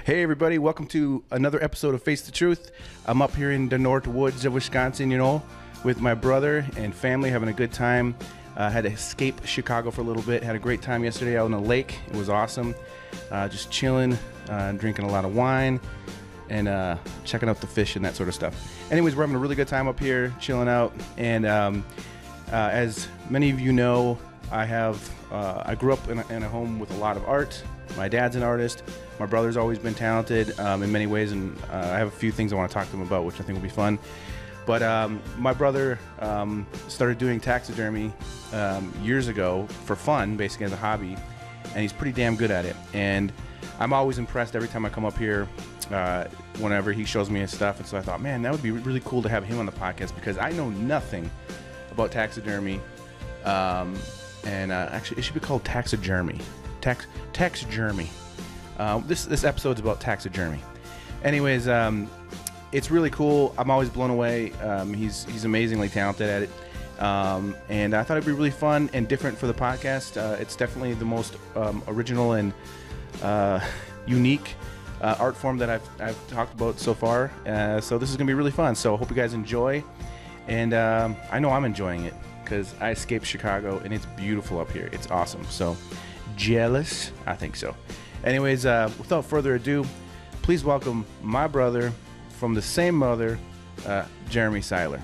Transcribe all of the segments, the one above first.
Hey everybody, welcome to another episode of Face the Truth. I'm up here in the Nort Woods of Wisconsin, with my brother and family, having a good time. Had to escape Chicago for a little bit. Had a great time yesterday out on the lake. It was awesome. Just chilling, drinking a lot of wine, and checking out the fish and that sort of stuff. Anyways, we're having a really good time up here, chilling out. And as many of you know, I grew up in a home with a lot of art. My dad's an artist. My brother's always been talented in many ways, and I have a few things I want to talk to him about, which I think will be fun. But my brother started doing taxidermy years ago for fun, basically as a hobby, and he's pretty damn good at it. And I'm always impressed every time I come up here whenever he shows me his stuff. And so I thought, man, that would be really cool to have him on the podcast, because I know nothing about taxidermy. Actually, it should be called taxidermy. Taxidermy. This episode's about taxidermy. Anyways, it's really cool. I'm always blown away. He's amazingly talented at it. And I thought it'd be really fun and different for the podcast. It's definitely the most original and unique art form that I've talked about so far. So this is gonna be really fun. So I hope you guys enjoy. And I know I'm enjoying it, because I escaped Chicago and it's beautiful up here. It's awesome. So jealous? I think so. Anyways, without further ado, please welcome my brother from the same mother, Jeremy Seiler.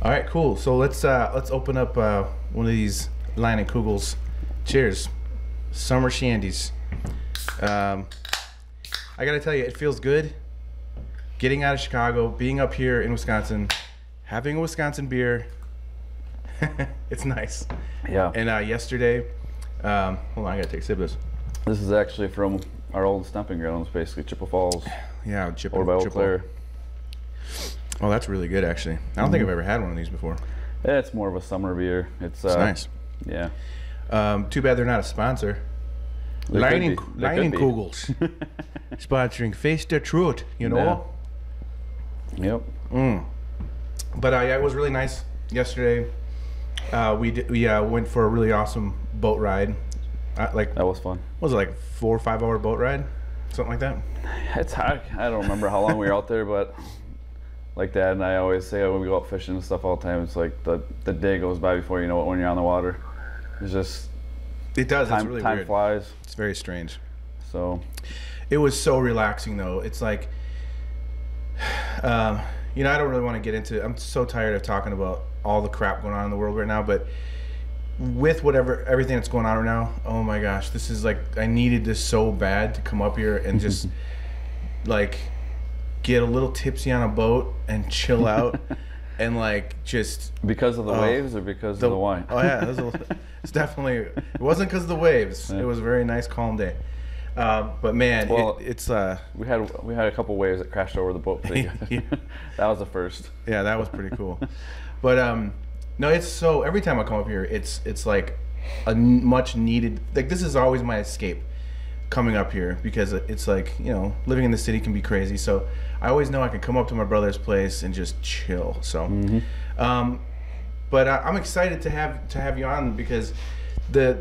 All right, cool. So let's open up one of these Leinenkugels. Cheers. Summer shandies. I gotta tell you, it feels good getting out of Chicago, being up here in Wisconsin, having a Wisconsin beer. It's nice. Yeah. And yesterday, hold on, I gotta take a sip of this. This is actually from our old stomping grounds, basically Chippewa Falls. Yeah, Chippewa. Over by Eau Claire. Oh, that's really good, actually. I don't think I've ever had one of these before. Yeah, it's more of a summer beer. It's nice. Yeah. Too bad they're not a sponsor. Leinenkugels. Sponsoring Face the Truth, Yeah. Yep. But it was really nice yesterday. We went for a really awesome boat ride. That was fun. What was it, like 4 or 5 hour boat ride? Something like that? It's hard. I don't remember how long we were out there, but like Dad and I always say when we go out fishing and stuff all the time, it's like the day goes by before you know it when you're on the water. It's just... It does. It's really weird. Time flies. It's very strange. So... It was so relaxing, though. It's like... I don't really want to get into... I'm so tired of talking about all the crap going on in the world right now, but with everything that's going on right now, oh my gosh, this is like... I needed this so bad to come up here and just, like... get a little tipsy on a boat and chill out and just because of the waves or because of the wine? Oh yeah, it's definitely, it wasn't because of the waves. Yeah. It was a very nice calm day. But man, well, it's we had a couple waves that crashed over the boat. Yeah. That was the first. Yeah, that was pretty cool. But no, it's so, every time I come up here, it's like a much needed, like this is always my escape coming up here, because it's like, living in the city can be crazy. So I always know I can come up to my brother's place and just chill. So but I'm excited to have you on, because I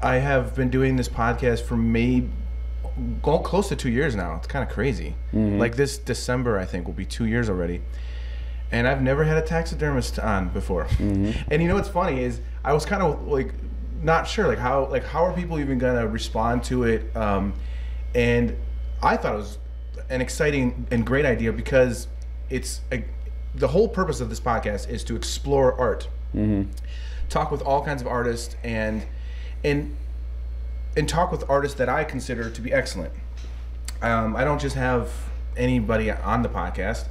have been doing this podcast for maybe close to 2 years now. It's kind of crazy. Like this December, I think, will be 2 years already. And I've never had a taxidermist on before. And what's funny is I was kind of like not sure how are people even gonna respond to it, and I thought it was an exciting and great idea, because it's the whole purpose of this podcast is to explore art, talk with all kinds of artists, and talk with artists that I consider to be excellent. I don't just have anybody on the podcast,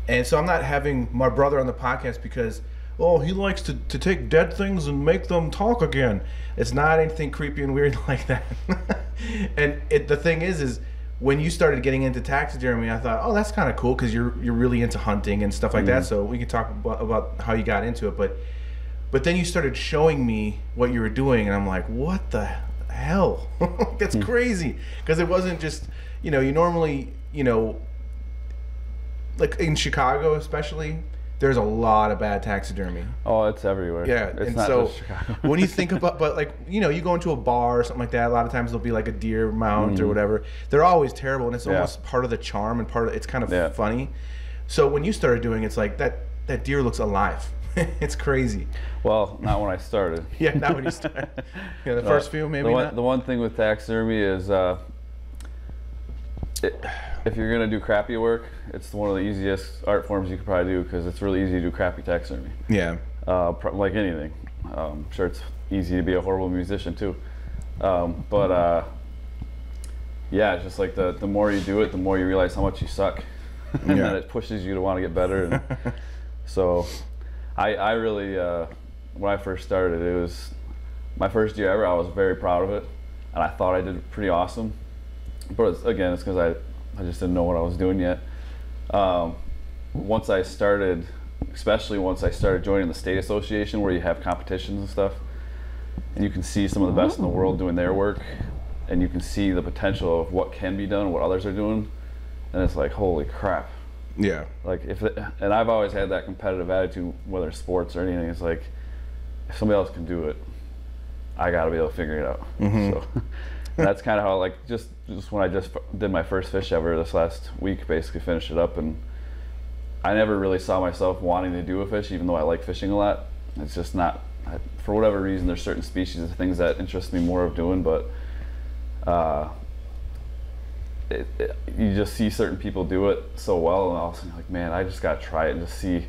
and so I'm not having my brother on the podcast because he likes to take dead things and make them talk again. It's not anything creepy and weird like that. And the thing is when you started getting into taxidermy, I thought, oh, that's kind of cool, because you're really into hunting and stuff like that. So we could talk about how you got into it. But But then you started showing me what you were doing, and I'm like, what the hell? That's crazy. Because it wasn't just, you normally, like in Chicago especially, there's a lot of bad taxidermy. Oh, it's everywhere. Yeah, it's and not so just Chicago. when you think about, but like, you go into a bar or something like that, a lot of times there'll be like a deer mount or whatever. They're always terrible, and it's almost part of the charm and it's kind of funny. So when you started doing, it's like that deer looks alive. It's crazy. Well, not when I started. Yeah, not when you started. Yeah, the first few maybe not. The one thing with taxidermy is if you're going to do crappy work, it's one of the easiest art forms you could probably do, because it's really easy to do crappy taxidermy. Yeah. Like anything. I'm sure it's easy to be a horrible musician too. Yeah, it's just like the more you do it, the more you realize how much you suck. And then it pushes you to want to get better. And so I really, when I first started, it was my first year ever. I was very proud of it, and I thought I did pretty awesome. But it's because I just didn't know what I was doing yet. Once I started, especially once I started joining the state association, where you have competitions and stuff, and you can see some of the best in the world doing their work, and you can see the potential of what can be done, what others are doing, and it's like, holy crap. Yeah. Like and I've always had that competitive attitude, whether it's sports or anything. It's like, if somebody else can do it, I got to be able to figure it out. So that's kind of how, like, just when I just did my first fish ever this last week, basically finished it up, and I never really saw myself wanting to do a fish, even though I like fishing a lot. It's just not, for whatever reason, there's certain species of things that interest me more of doing, but you just see certain people do it so well, and all of a sudden you're like, man, I just got to try it and just see.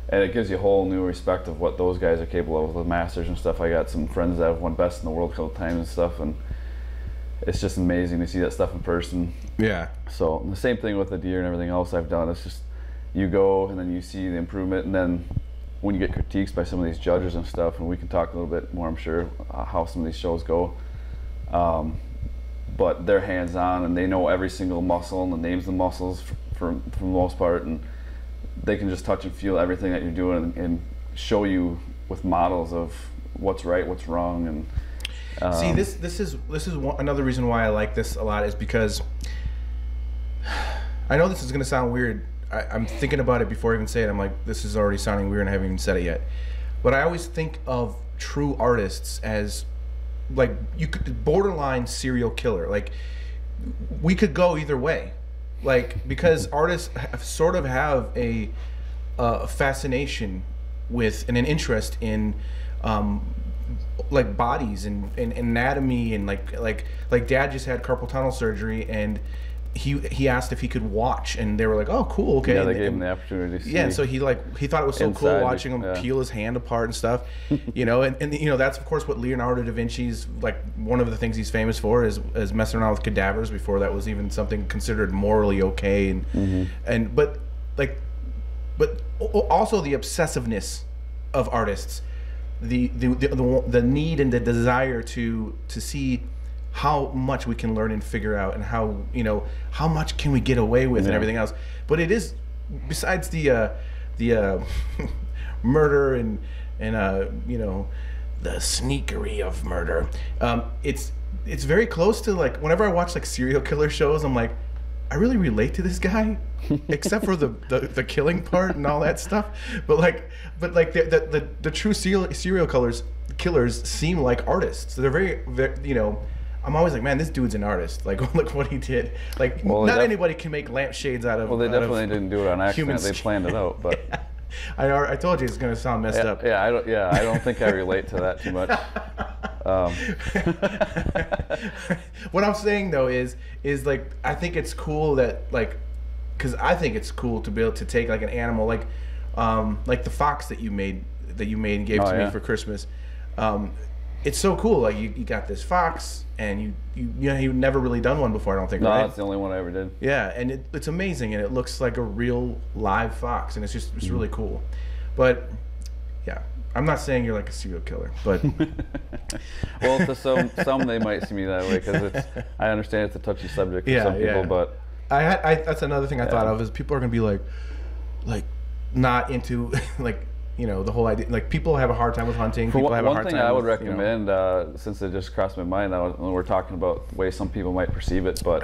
And it gives you a whole new respect of what those guys are capable of with the masters and stuff. I got some friends that have won best in the world a couple times and stuff, and it's just amazing to see that stuff in person. Yeah. So the same thing with the deer and everything else I've done. It's just, you go and then you see the improvement, and then when you get critiques by some of these judges and stuff, and we can talk a little bit more, I'm sure, how some of these shows go. But they're hands-on, and they know every single muscle and the names of the muscles for the most part, and they can just touch and feel everything that you're doing and show you with models of what's right, what's wrong. And see, this is another reason why I like this a lot, is because I know this is going to sound weird. I'm thinking about it before I even say it. I'm like, this is already sounding weird, and I haven't even said it yet. But I always think of true artists as, like, you could borderline serial killer. Like, we could go either way, like, because artists sort of have a fascination with and an interest in like bodies and anatomy, and like Dad just had carpal tunnel surgery, and he asked if he could watch, and they were like, oh, cool, okay. Yeah, they gave him the opportunity to see. Yeah, and so he thought it was so cool watching him peel his hand apart and stuff, and that's of course what Leonardo da Vinci's, like, one of the things he's famous for is messing around with cadavers before that was even something considered morally okay, but also the obsessiveness of artists, the need and the desire to see how much we can learn and figure out, and how much can we get away with, and everything else. But it is, besides the murder and the sneakery of murder, it's very close to, like, whenever I watch like serial killer shows, I'm like, I really relate to this guy, except for the killing part and all that stuff. But the true serial killers seem like artists. So they're very, I'm always like, man, this dude's an artist. Like, look what he did. Like, well, not anybody can make lampshades out of. Well, they definitely didn't do it on accident. They planned it out, but. Yeah. I told you it's gonna sound messed up. Yeah, I don't think I relate to that too much. What I'm saying though is like, I think it's cool that, like, because I think it's cool to be able to take like an animal like the fox that you made and gave to me for Christmas. It's so cool. Like, you got this fox, and you've never really done one before, I don't think. No, right? That's the only one I ever did. Yeah, and it's amazing, and it looks like a real live fox, and it's really cool. But yeah, I'm not saying you're like a serial killer, but well, to some they might see me that way, because I understand it's a touchy subject for some people, but that's another thing I thought of, is people are gonna be like not into like you know, the whole idea, like people have a hard time with hunting. People have a hard time. One thing I would with, recommend, since it just crossed my mind when we're talking about the way some people might perceive it, but,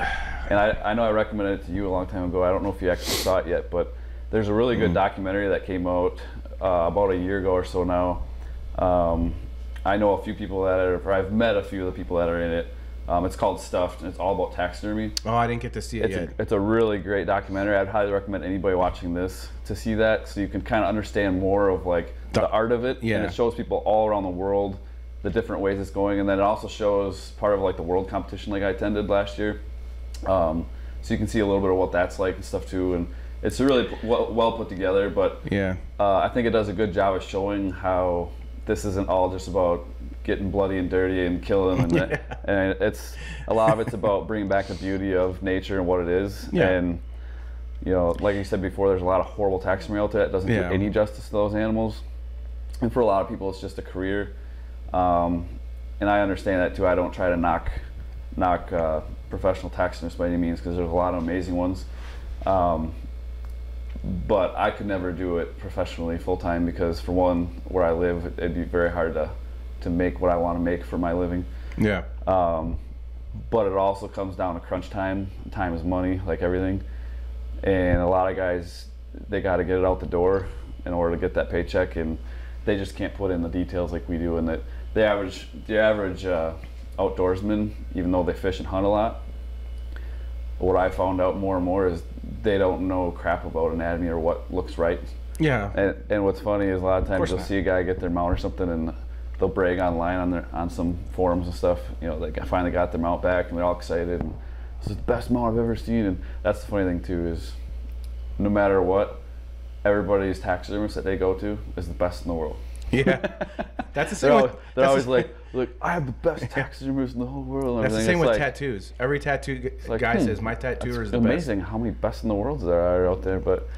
and I know I recommended it to you a long time ago. I don't know if you actually saw it yet, but there's a really good documentary that came out about a year ago or so now. I know a few people that are, or I've met a few of the people that are in it. It's called Stuffed, and it's all about taxidermy. Oh, I didn't get to see it yet. It's a really great documentary. I'd highly recommend anybody watching this to see that, so you can kind of understand more of like the art of it. Yeah. And it shows people all around the world the different ways it's going, and then it also shows part of like the world competition like I attended last year. So you can see a little bit of what that's like and stuff too. And it's really well put together. But yeah, I think it does a good job of showing how this isn't all just about getting bloody and dirty and killing them, and it's a lot of it's about bringing back the beauty of nature and what it is. And you know, like you said before, there's a lot of horrible taxidermy out there that doesn't do any justice to those animals, and for a lot of people it's just a career, and I understand that too. I don't try to knock professional taxidermists by any means, because there's a lot of amazing ones, but I could never do it professionally full-time, because for one, where I live, it'd be very hard to make what I want to make for my living. Yeah. But it also comes down to crunch time. Time is money, like everything. And a lot of guys, they got to get it out the door in order to get that paycheck, and they just can't put in the details like we do. And that the average outdoorsman, even though they fish and hunt a lot, what I found out more and more is they don't know crap about anatomy or what looks right. Yeah. And what's funny is a lot of times you'll see a guy get their mount or something, and they'll brag online on some forums and stuff. You know, they finally got their mount back and they're all excited. And this is the best mount I've ever seen. And that's the funny thing too, is no matter what, everybody's taxidermist that they go to is the best in the world. Yeah, that's the same. They're always like, "Look, I have the best taxidermist in the whole world." And that's the same with tattoos. Every tattoo guy says, "My tattooer is the best." Amazing how many best in the worlds there are out there. But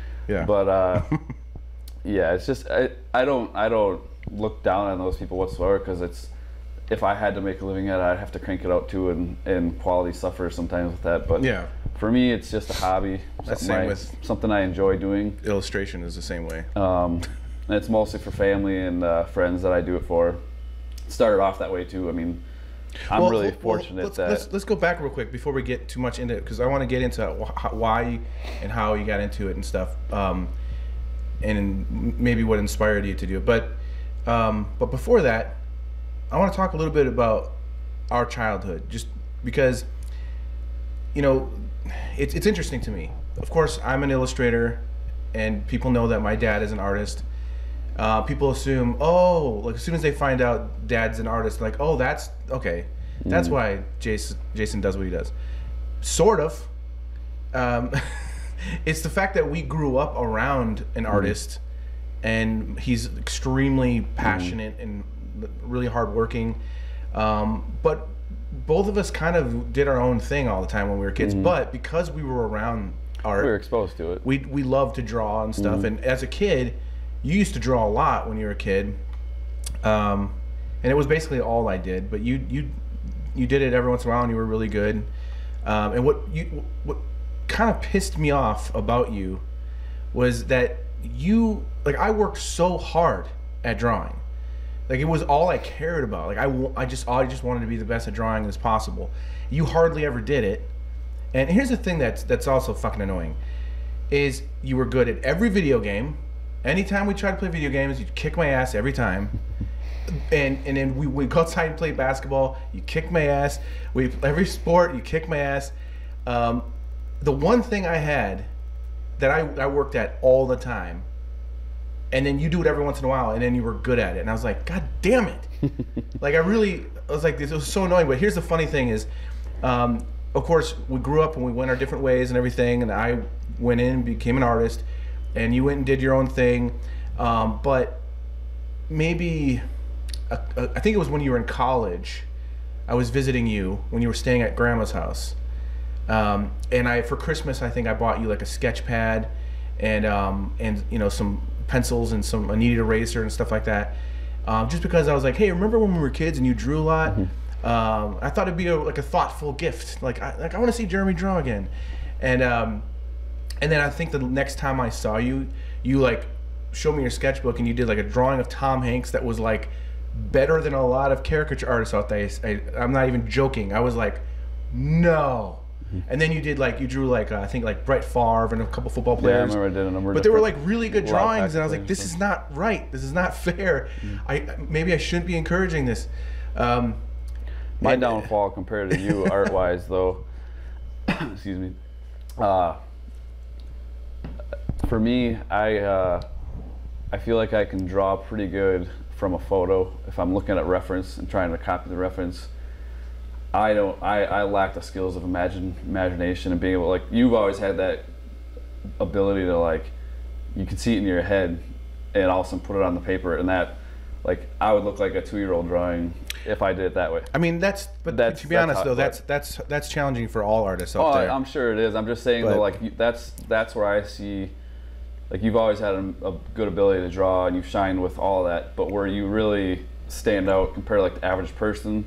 yeah, it's just I don't look down on those people whatsoever, because if I had to make a living at it, I'd have to crank it out too, and quality suffers sometimes with that. But for me, it's just a hobby. That's same with something I enjoy doing. Illustration is the same way. And it's mostly for family and friends that I do it for. It started off that way too. I mean, I'm really fortunate that. Let's go back real quick before we get too much into it, because I want to get into why and how you got into it and stuff, and maybe what inspired you to do it. But before that, I want to talk a little bit about our childhood, just because, you know, it's interesting to me. Of course, I'm an illustrator, and people know that my dad is an artist. People assume, oh, like as soon as they find out dad's an artist, like, oh, that's okay. That's why Jason does what he does. Sort of. It's the fact that we grew up around an artist, and he's extremely passionate and really hardworking. But both of us kind of did our own thing all the time when we were kids. But because we were around art, we were exposed to it. We loved to draw and stuff. And as a kid, you used to draw a lot when you were a kid, and it was basically all I did. But you did it every once in a while, and you were really good. And what kind of pissed me off about you was that I worked so hard at drawing. Like, it was all I cared about. Like, I just wanted to be the best at drawing as possible. You hardly ever did it. And here's the thing that's also fucking annoying, is you were good at every video game. Anytime we tried to play video games, you'd kick my ass every time. And then we go outside and play basketball, you kick my ass. Every sport, you kick my ass. The one thing I had that I worked at all the time, and then you do it every once in a while, and then you were good at it. And I was like, God damn it. Like, I was like, this was so annoying. But here's the funny thing is, of course, we grew up and we went our different ways and everything, and I went in and became an artist, and you went and did your own thing. But maybe, I think it was when you were in college, I was visiting you when you were staying at Grandma's house. And for Christmas, I think I bought you like a sketch pad and you know, some pencils and a kneaded eraser and stuff like that. Just because I was like, hey, remember when we were kids and you drew a lot? I thought it'd be like a thoughtful gift. Like I want to see Jeremy draw again. And then I think the next time I saw you, you like showed me your sketchbook and you did like a drawing of Tom Hanks that was like better than a lot of caricature artists out there. I'm not even joking. I was like, no. And then you drew like I think like Brett Favre and a couple football players. Yeah, I remember I did a number. But they were like really good drawings, and I was like, this is not right. This is not fair. Maybe I shouldn't be encouraging this. My downfall compared to you art-wise, though, excuse me. For me, I feel like I can draw pretty good from a photo if I'm looking at reference and trying to copy the reference. I lack the skills of imagination and being able, like, you've always had that ability to, like, you can see it in your head and all of a sudden put it on the paper, and that, like, I would look like a 2-year-old drawing if I did it that way. I mean, to be honest though, that's challenging for all artists out there. I'm sure it is. I'm just saying though, like, that's where I see, like, you've always had a good ability to draw and you've shined with all that, but where you really stand out compared to like the average person,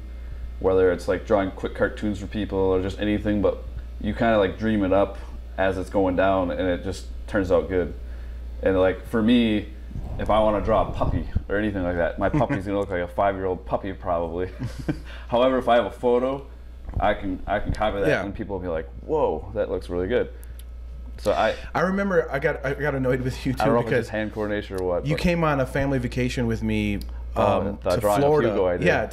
whether it's like drawing quick cartoons for people or just anything, but you kind of like dream it up as it's going down and it just turns out good. And like for me, if I want to draw a puppy or anything like that, my puppy's gonna look like a 5-year-old puppy probably. However, if I have a photo, I can copy that and people will be like, whoa, that looks really good. So I remember I got annoyed with you too, I don't know because if it's hand coordination or what. You came on a family vacation with me to Florida. Yeah,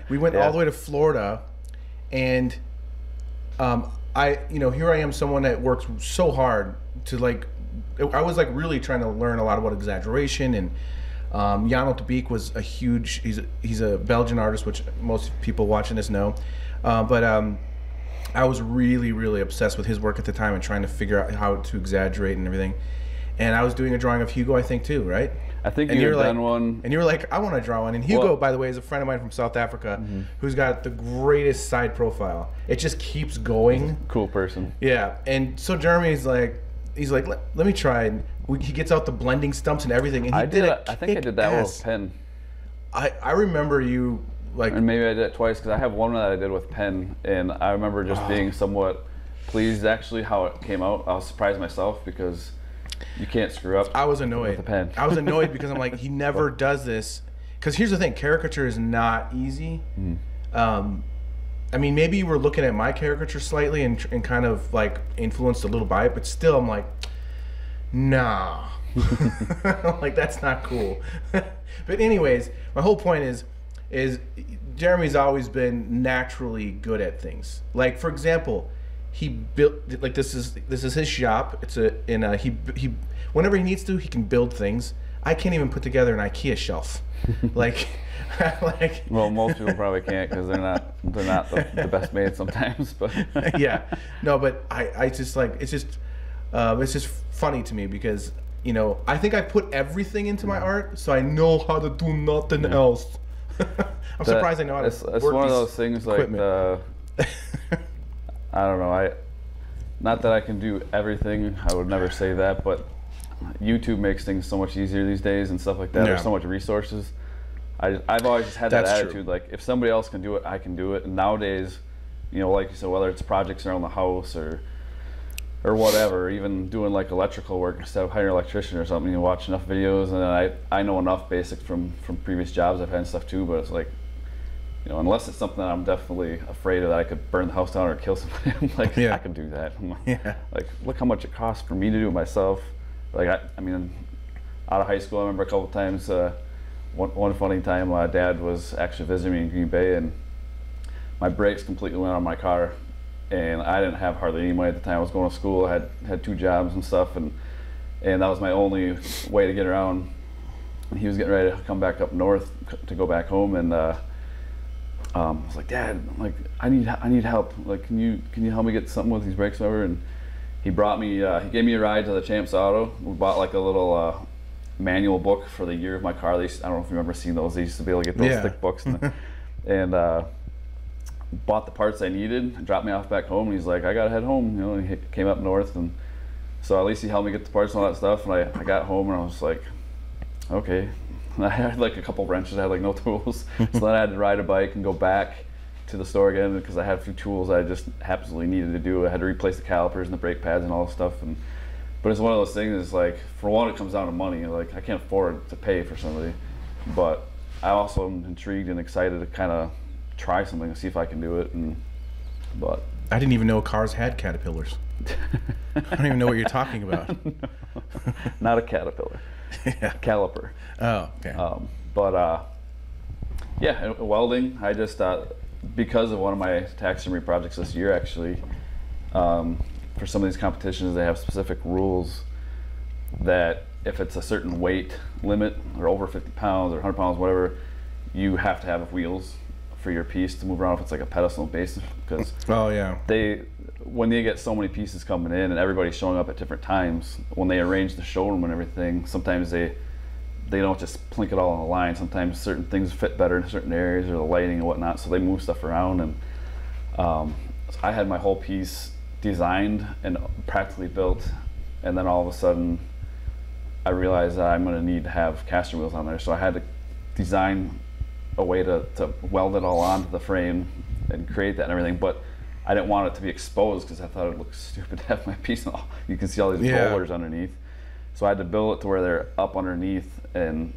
we went all the way to Florida, and here I am, someone that works so hard to like. I was like really trying to learn a lot about exaggeration, and Nort Woods was a huge. He's a Belgian artist, which most people watching this know, but I was really obsessed with his work at the time and trying to figure out how to exaggerate and everything. And I was doing a drawing of Hugo, I think too, right? I think you've done one. And you were like, I want to draw one. And Hugo, by the way, is a friend of mine from South Africa who's got the greatest side profile. It just keeps going. Cool person. Yeah. And so Jeremy's like, let me try. And he gets out the blending stumps and everything. And I think I did that with pen. I remember you like. And maybe I did it twice because I have one that I did with pen, and I remember just being somewhat pleased actually how it came out. I was surprised myself because you can't screw up. I was annoyed. With the pen. I was annoyed because I'm like, he never does this. Because here's the thing, caricature is not easy. I mean, maybe you were looking at my caricature slightly and kind of like influenced a little by it, but still I'm like, nah. Like, that's not cool. But anyways, my whole point is Jeremy's always been naturally good at things. Like, for example, he built, like, this is his shop. He whenever he needs to, he can build things. I can't even put together an IKEA shelf. Like well, most people probably can't because they're not the best made sometimes. But yeah, no, but I just like, it's just funny to me because, you know, I think I put everything into my art, so I know how to do nothing else. I'm surprised I know how to work. It's one of those things like I don't know. Not that I can do everything. I would never say that, but YouTube makes things so much easier these days and stuff like that. Yeah. There's so much resources. I've always just had that attitude. True. Like, if somebody else can do it, I can do it. And nowadays, you know, like you said, whether it's projects around the house or whatever, even doing like electrical work instead of hiring an electrician or something, you watch enough videos, and then I know enough basics from previous jobs I've had and stuff too. But it's like, you know, unless it's something that I'm definitely afraid of, that I could burn the house down or kill somebody, I'm like, I can do that. Like, look how much it costs for me to do it myself. Like, I mean, out of high school, I remember a couple times, one funny time, my dad was actually visiting me in Green Bay, and my brakes completely went on my car, and I didn't have hardly any money at the time. I was going to school, I had 2 jobs and stuff, and that was my only way to get around. And he was getting ready to come back up north to go back home, and I was like, Dad, like, I need help. Like, can you help me get something with these brakes over? And he brought me, he gave me a ride to the Champs Auto. We bought like a little manual book for the year of my car. I don't know if you remember seeing those. They used to be able to get those thick books. And bought the parts I needed, dropped me off back home, and he's like, I gotta head home, you know, and he came up north, and so at least he helped me get the parts and all that stuff, and I got home, and I was like, okay. And I had like a couple wrenches, I had like no tools, so then I had to ride a bike and go back to the store again, because I had a few tools I just absolutely needed to do. I had to replace the calipers and the brake pads and all this stuff, but But it's one of those things. It's like, for one, it comes down to money. Like, I can't afford to pay for somebody, but I also am intrigued and excited to kind of try something and see if I can do it. But I didn't even know cars had caterpillars. I don't even know what you're talking about. No, not a caterpillar. Yeah. Caliper. Oh, okay. Yeah, welding. I just because of one of my taxidermy projects this year, actually, for some of these competitions, they have specific rules that if it's a certain weight limit or over 50 pounds or 100 pounds, whatever, you have to have wheels for your piece to move around if it's like a pedestal base, because when they get so many pieces coming in and everybody's showing up at different times, when they arrange the showroom and everything, sometimes they don't just plink it all on the line. Sometimes certain things fit better in certain areas or the lighting and whatnot, so they move stuff around. And so I had my whole piece designed and practically built, and then all of a sudden I realized that I'm going to need to have caster wheels on there, so I had to design a way to weld it all onto the frame and create that and everything. But I didn't want it to be exposed because I thought it looked stupid to have my piece and all. You can see all these rollers underneath. So I had to build it to where they're up underneath, and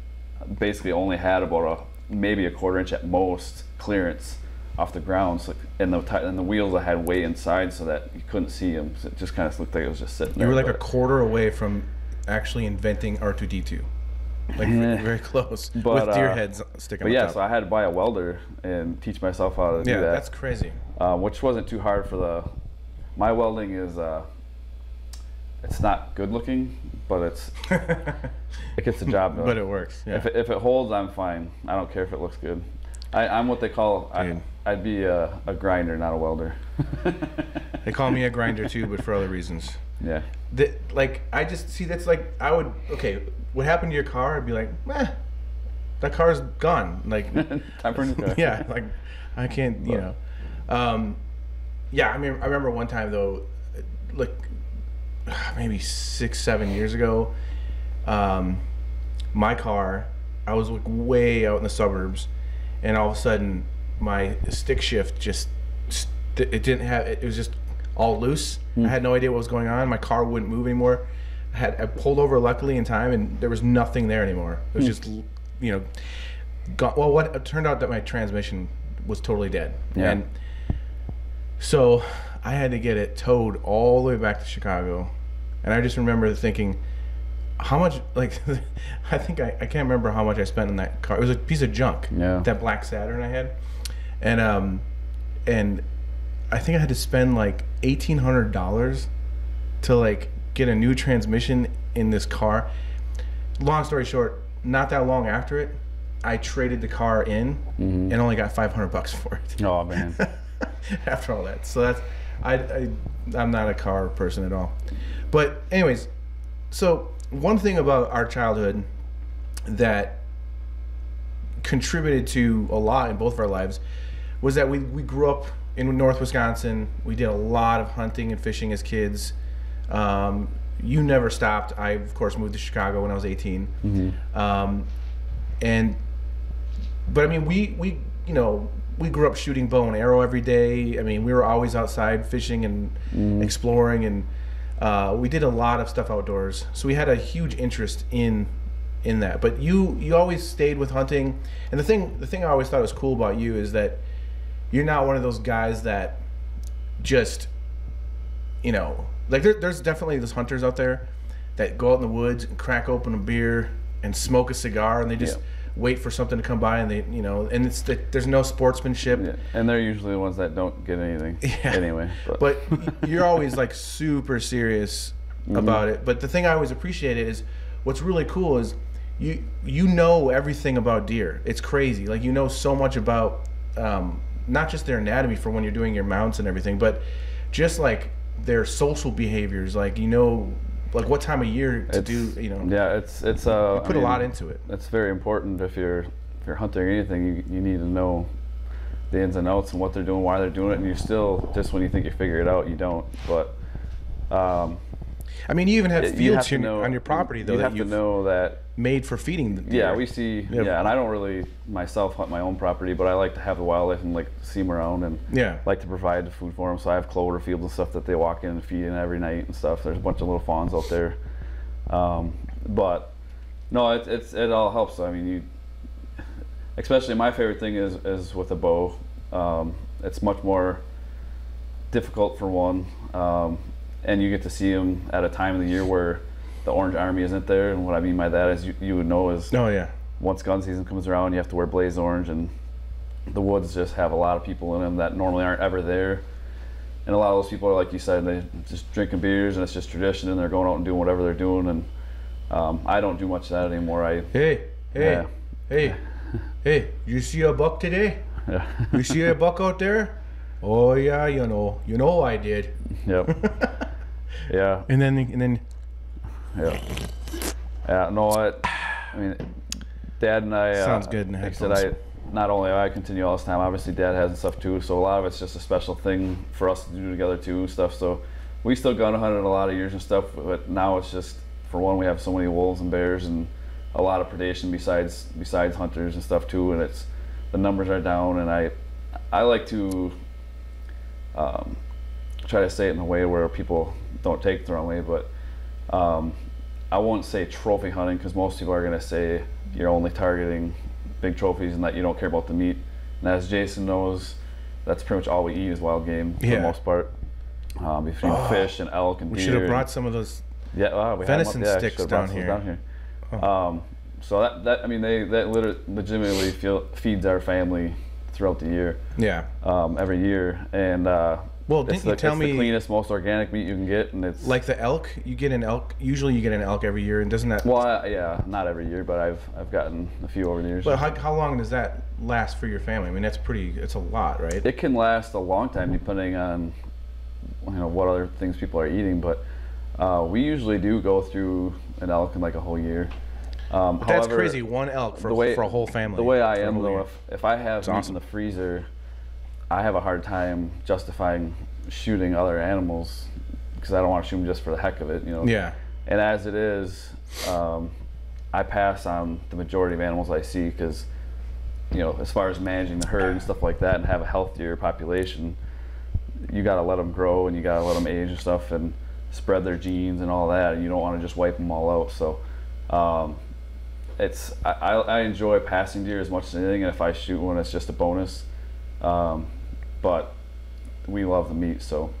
basically only had about maybe a 1/4 inch at most clearance off the ground. So, and the wheels I had way inside so that you couldn't see them. So it just kind of looked like it was just sitting there. You were like a 1/4 away from actually inventing R2-D2. Like very close, but, with deer heads sticking on top. So I had to buy a welder and teach myself how to do that. Yeah, that's crazy. Which wasn't too hard for my welding is, it's not good looking, but it gets the job done. But it works. Yeah. If it holds, I'm fine. I don't care if it looks good. I'm what they call, I'd be a grinder, not a welder. They call me a grinder too, but for other reasons. Yeah. Like, I just see, that's like, what happened to your car? I'd be like, that car's gone. Like, time for a new car. Yeah, like, I can't, you know. Yeah, I mean, I remember one time though, like maybe 6-7 years ago, my car, I was like way out in the suburbs, and all of a sudden my stick shift it was just all loose. I had no idea what was going on. My car wouldn't move anymore. I pulled over luckily in time, and there was nothing there anymore. It was just, you know, gone. Well, it turned out that my transmission was totally dead. Yeah. And so I had to get it towed all the way back to Chicago. And I just remember thinking, how much, like, I can't remember how much I spent on that car. It was a piece of junk. Yeah. That black Saturn I had. And I think I had to spend like $1,800 to like get a new transmission in this car. Long story short, not that long after it, I traded the car in and only got $500 for it. Oh man! After all that, so that's I'm not a car person at all. But anyways, so one thing about our childhood that contributed to a lot in both of our lives was that we grew up in North Wisconsin. We did a lot of hunting and fishing as kids. You never stopped. I, of course, moved to Chicago when I was 18. But I mean, we grew up shooting bow and arrow every day. I mean, we were always outside fishing and exploring, and we did a lot of stuff outdoors. So we had a huge interest in that. But you always stayed with hunting. And the thing I always thought was cool about you is that you're not one of those guys that just, you know, like there's definitely those hunters out there that go out in the woods and crack open a beer and smoke a cigar, and they just wait for something to come by, and they, you know, and there's no sportsmanship. Yeah. And they're usually the ones that don't get anything anyway. But you're always like super serious about it. But the thing I always appreciated is what's really cool is you know everything about deer. It's crazy. Like, you know so much about not just their anatomy for when you're doing your mounts and everything, but just like their social behaviors. Like, you know, like what time of year to do, you know. Yeah, it's you put a lot into it. It's very important if you're hunting or anything. You need to know the ins and outs and what they're doing, why they're doing it, and you still, just when you think you figure it out, you don't. But I mean, you even have fields here know, on your property, though, you that have to know that made for feeding the deer. Yeah, we see. Yeah, and I don't really myself hunt my own property, but I like to have the wildlife and like see them around and like to provide the food for them. So I have clover fields and stuff that they walk in and feed in every night and stuff. There's a bunch of little fawns out there, but no, it all helps. I mean, especially my favorite thing is with a bow. It's much more difficult for one, and you get to see them at a time of the year where the Orange Army isn't there. And what I mean by that is you would know is once gun season comes around, you have to wear blaze orange, and the woods just have a lot of people in them that normally aren't ever there. And a lot of those people are, like you said, they just drinking beers and it's just tradition, and they're going out and doing whatever they're doing. And I don't do much of that anymore. Hey, you see a buck today? Yeah. You see a buck out there? Oh yeah, you know I did. Yep. Yeah. And then. Yeah. No, I mean, Dad and I. Sounds good in the headphones. Not only I continue all this time, obviously Dad has and stuff too. So a lot of it's just a special thing for us to do together too, stuff. So we still gun hunted a lot of years and stuff, but now it's just, for one, we have so many wolves and bears and a lot of predation besides hunters and stuff too, and the numbers are down. And I like to try to say it in a way where people don't take it the wrong way, but I won't say trophy hunting, because most people are going to say you're only targeting big trophies and that you don't care about the meat. And as Jason knows, that's pretty much all we eat is wild game for the most part. Between fish and elk and deer. We should have brought some of those venison sticks down here. So that I mean, that legitimately feeds our family throughout the year. Yeah. Every year. And well, didn't you tell me the cleanest, most organic meat you can get, and it's like the elk. You get an elk. Usually, you get an elk every year, and doesn't that? Well, yeah, not every year, but I've gotten a few over the years. But how long does that last for your family? I mean, it's a lot, right? It can last a long time depending on what other things people are eating, but we usually do go through an elk in like a whole year. But that's crazy. One elk for a whole family. The way I am though, if I have meat in the freezer, I have a hard time justifying shooting other animals because I don't want to shoot them just for the heck of it, Yeah. And as it is, I pass on the majority of animals I see because, as far as managing the herd and stuff like that and have a healthier population, you got to let them grow and you got to let them age and stuff and spread their genes and all that. And you don't want to just wipe them all out. So I enjoy passing deer as much as anything, and if I shoot one, it's just a bonus. But we love the meat, so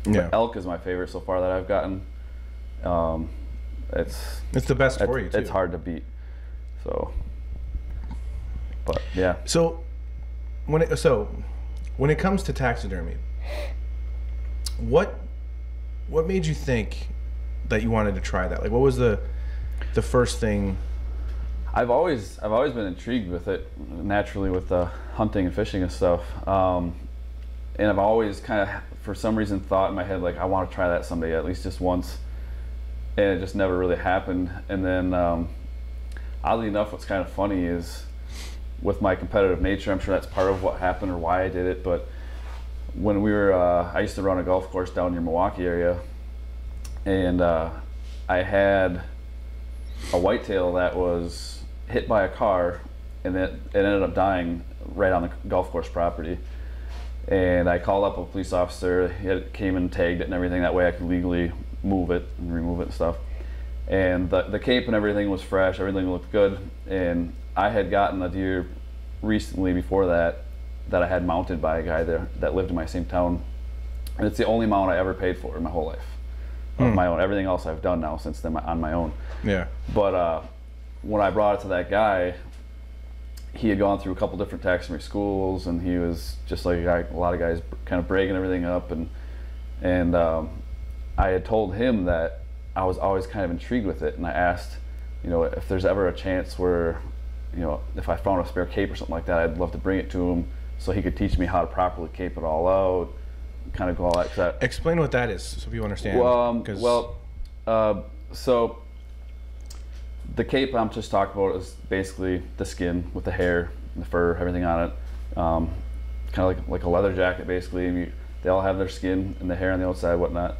yeah. Elk is my favorite so far that I've gotten. It's the best for you too. It's hard to beat. So, but yeah. So when it comes to taxidermy, what made you think that you wanted to try that? Like, what was the first thing? I've always been intrigued with it naturally with hunting and fishing and stuff. And I've always kind of, for some reason, thought in my head, like, I want to try that someday, at least just once. And it just never really happened. And then, oddly enough, what's kind of funny is with my competitive nature, I'm sure that's part of what happened or why I did it. But when we were, I used to run a golf course down near Milwaukee area. And I had a whitetail that was hit by a car, and it ended up dying right on the golf course property. And I called up a police officer. He came and tagged it and everything. That way I could legally move it and remove it and stuff. And the cape and everything was fresh. Everything looked good. And I had gotten a deer recently before that I had mounted by a guy there that lived in my same town. And it's the only mount I ever paid for in my whole life. Of my own. Everything else I've done now since then on my own. Yeah. But when I brought it to that guy, he had gone through a couple different taxidermy schools, and he was just like a lot of guys, kind of breaking everything up. And I had told him that I was always kind of intrigued with it, and I asked, if there's ever a chance where, if I found a spare cape or something like that, I'd love to bring it to him so he could teach me how to properly cape it all out, kind of go all that. Explain what that is so people understand. So the cape I'm just talking about is basically the skin with the hair, and the fur, everything on it. Kind of like a leather jacket, basically. They all have their skin and the hair on the outside, whatnot.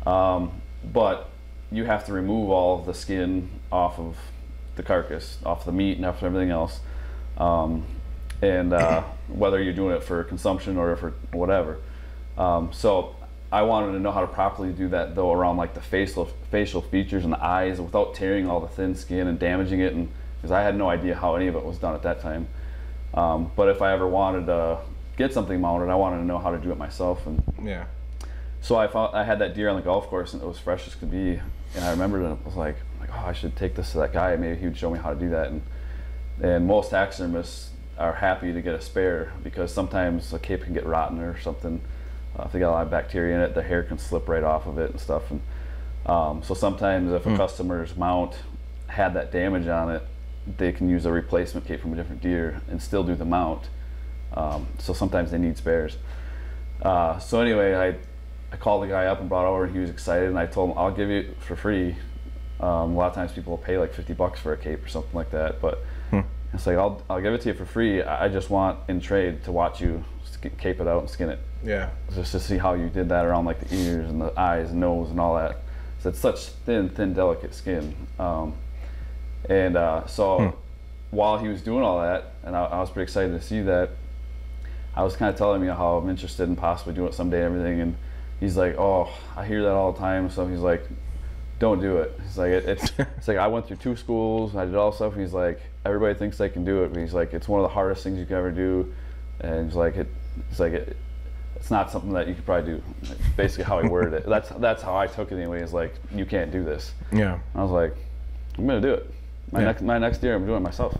But you have to remove all of the skin off of the carcass, off the meat, and off everything else. Whether you're doing it for consumption or for whatever. So I wanted to know how to properly do that, though, around like the facial features and the eyes without tearing all the thin skin and damaging it, and because I had no idea how any of it was done at that time. But if I ever wanted to get something mounted, I wanted to know how to do it myself. And yeah. So I had that deer on the golf course, and it was fresh as could be. And I remembered it. I was like, oh, I should take this to that guy. Maybe he would show me how to do that. And most taxidermists are happy to get a spare, because sometimes a cape can get rotten or something. If they got a lot of bacteria in it, the hair can slip right off of it and stuff. And so sometimes if a customer's mount had that damage on it, they can use a replacement cape from a different deer and still do the mount. So sometimes they need spares. So anyway, I called the guy up and brought it over, and he was excited, and I told him, I'll give you it for free. A lot of times people will pay like $50 for a cape or something like that, but it's like, I'll give it to you for free. I just want in trade to watch you cape it out and skin it. Yeah. Just to see how you did that around like the ears and the eyes and nose and all that. So it's such thin, delicate skin. While he was doing all that, and I was pretty excited to see that, I was kind of telling him, how I'm interested in possibly doing it someday and everything, and he's like, oh, I hear that all the time. So he's like, don't do it. He's like, it's like, I went through 2 schools, I did all this stuff. He's like, everybody thinks they can do it, but he's like, it's one of the hardest things you can ever do. And he's like, it's not something that you could probably do. Basically how he worded it. That's how I took it anyway. Is like, you can't do this. Yeah. I was like, I'm gonna do it. My next year, I'm doing it myself.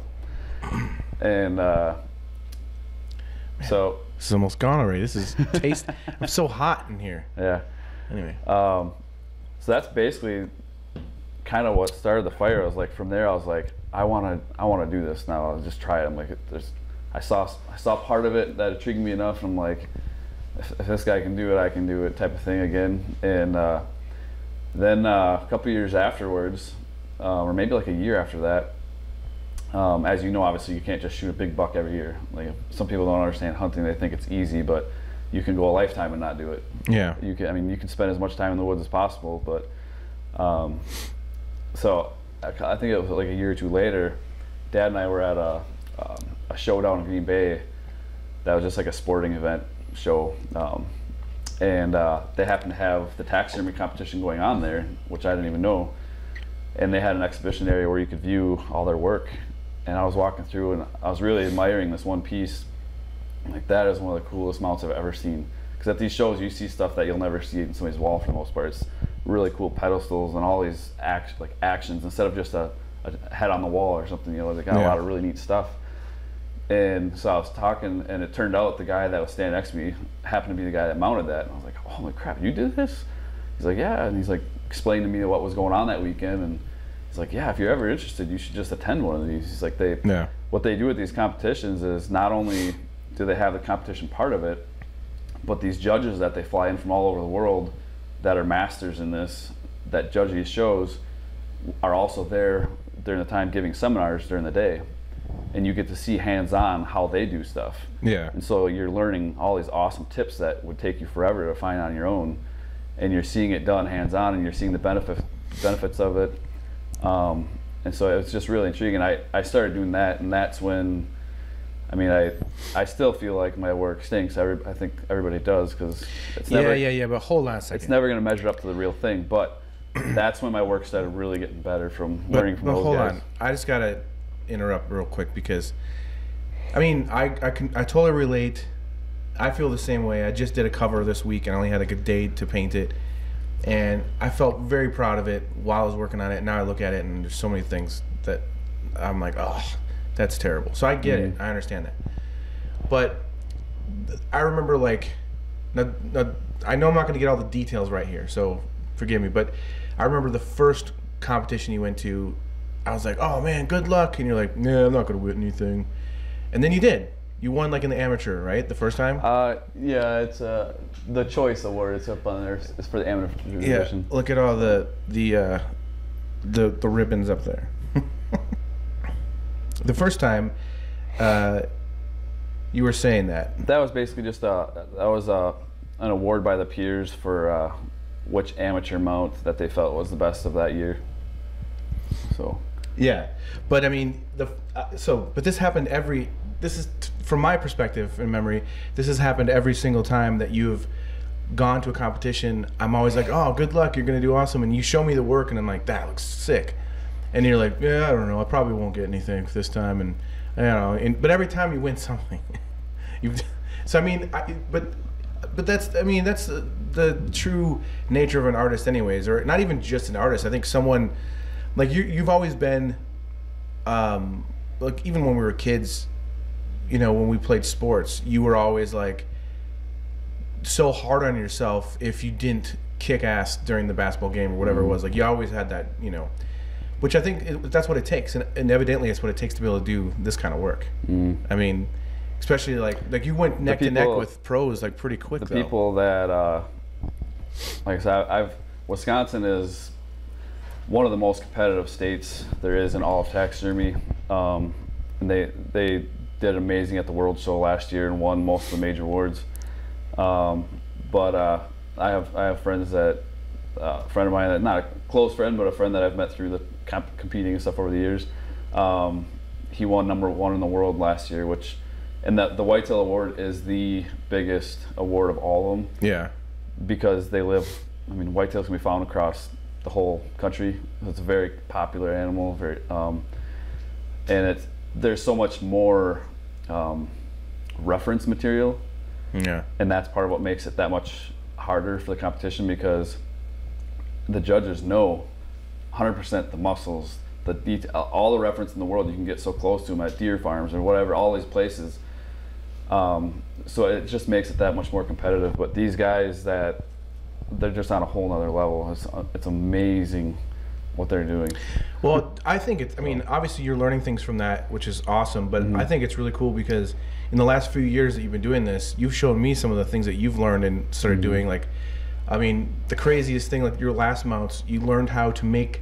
And so this is almost gone already. This is taste. I'm so hot in here. Yeah. Anyway. So that's basically kind of what started the fire. I was like, from there, I was like, I want to do this now. I'll just try it. I'm like, I saw part of it that intrigued me enough. And I'm like, if this guy can do it, I can do it, type of thing again. And then a couple years afterwards, or maybe like a year after that, as you know, obviously you can't just shoot a big buck every year. Like, some people don't understand hunting; they think it's easy, but you can go a lifetime and not do it. Yeah. You can spend as much time in the woods as possible, but so I think it was like a year or two later, Dad and I were at a showdown in Green Bay. That was just like a sporting event show, and they happened to have the taxidermy competition going on there, which I didn't even know. And they had an exhibition area where you could view all their work. And I was walking through, and I was really admiring this one piece. Like, that is one of the coolest mounts I've ever seen. Because at these shows, you see stuff that you'll never see in somebody's wall for the most part. It's really cool pedestals and all these actions instead of just a head on the wall or something. They got a lot of really neat stuff. And so I was talking, and it turned out the guy that was standing next to me happened to be the guy that mounted that. And I was like, holy crap, you did this? He's like, yeah. And he's like, explained to me what was going on that weekend. And he's like, yeah, if you're ever interested, you should just attend one of these. He's like, what they do at these competitions is not only do they have the competition part of it, but these judges that they fly in from all over the world that are masters in this, that judge these shows, are also there during the time giving seminars during the day. And you get to see hands-on how they do stuff. Yeah. And so you're learning all these awesome tips that would take you forever to find on your own. And you're seeing it done hands-on, and you're seeing the benefits of it. And so it's just really intriguing. I started doing that, and that's when, I still feel like my work stinks. I think everybody does, because it's never. Yeah. But hold on a second. It's never going to measure up to the real thing. But that's when my work started really getting better from learning from those guys. Hold on, I just gotta interrupt real quick, because I totally relate. I feel the same way. I just did a cover this week, and I only had like a day to paint it, and I felt very proud of it while I was working on it. Now I look at it, and there's so many things that I'm like, oh, that's terrible. So I get it. I understand that. But I remember, like, now, I know I'm not going to get all the details right here, so forgive me, but I remember the first competition you went to, I was like, oh man, good luck. And you're like, nah, I'm not going to win anything. And then you did. You won, like, in the amateur, right? The first time? Yeah, it's the Choice Award. It's up on there. It's for the amateur division. Yeah, look at all the ribbons up there. The first time, you were saying that. That was basically just an award by the peers for which amateur mount that they felt was the best of that year. So yeah, but I mean but this happened from my perspective and memory, this has happened every single time that you've gone to a competition. I'm always like, oh, good luck, you're gonna do awesome, and you show me the work and I'm like, that looks sick, and you're like, yeah, I don't know, I probably won't get anything this time, and you know, but every time you win something. So I mean, but that's the true nature of an artist anyways, or not even just an artist. I think someone like you've always been like, even when we were kids, you know, when we played sports, you were always like so hard on yourself if you didn't kick ass during the basketball game or whatever it was. Like, you always had that, you know, which I think that's what it takes, and evidently it's what it takes to be able to do this kind of work. I mean, especially like you went neck to neck with pros like pretty quick. The people that like I said, Wisconsin is one of the most competitive states there is in all of taxidermy, and they did amazing at the World Show last year and won most of the major awards. But I have friends that a friend of mine, that not a close friend, but a friend that I've met through the competing and stuff over the years. He won #1 in the world last year, and the Whitetail Award is the biggest award of all of them. Yeah. Because they live, I mean, whitetails can be found across the whole country. It's a very popular animal, and there's so much more reference material. Yeah. And that's part of what makes it that much harder for the competition, because the judges know 100% the muscles, the detail, all the reference in the world. You can get so close to them at deer farms or whatever, all these places. So it just makes it that much more competitive. But these guys, they're just on a whole nother level. It's amazing what they're doing. Well, I think I mean, obviously you're learning things from that, which is awesome, but I think it's really cool because in the last few years that you've been doing this, you've shown me some of the things that you've learned and started doing. Like, I mean, the craziest thing, like your last mounts, you learned how to make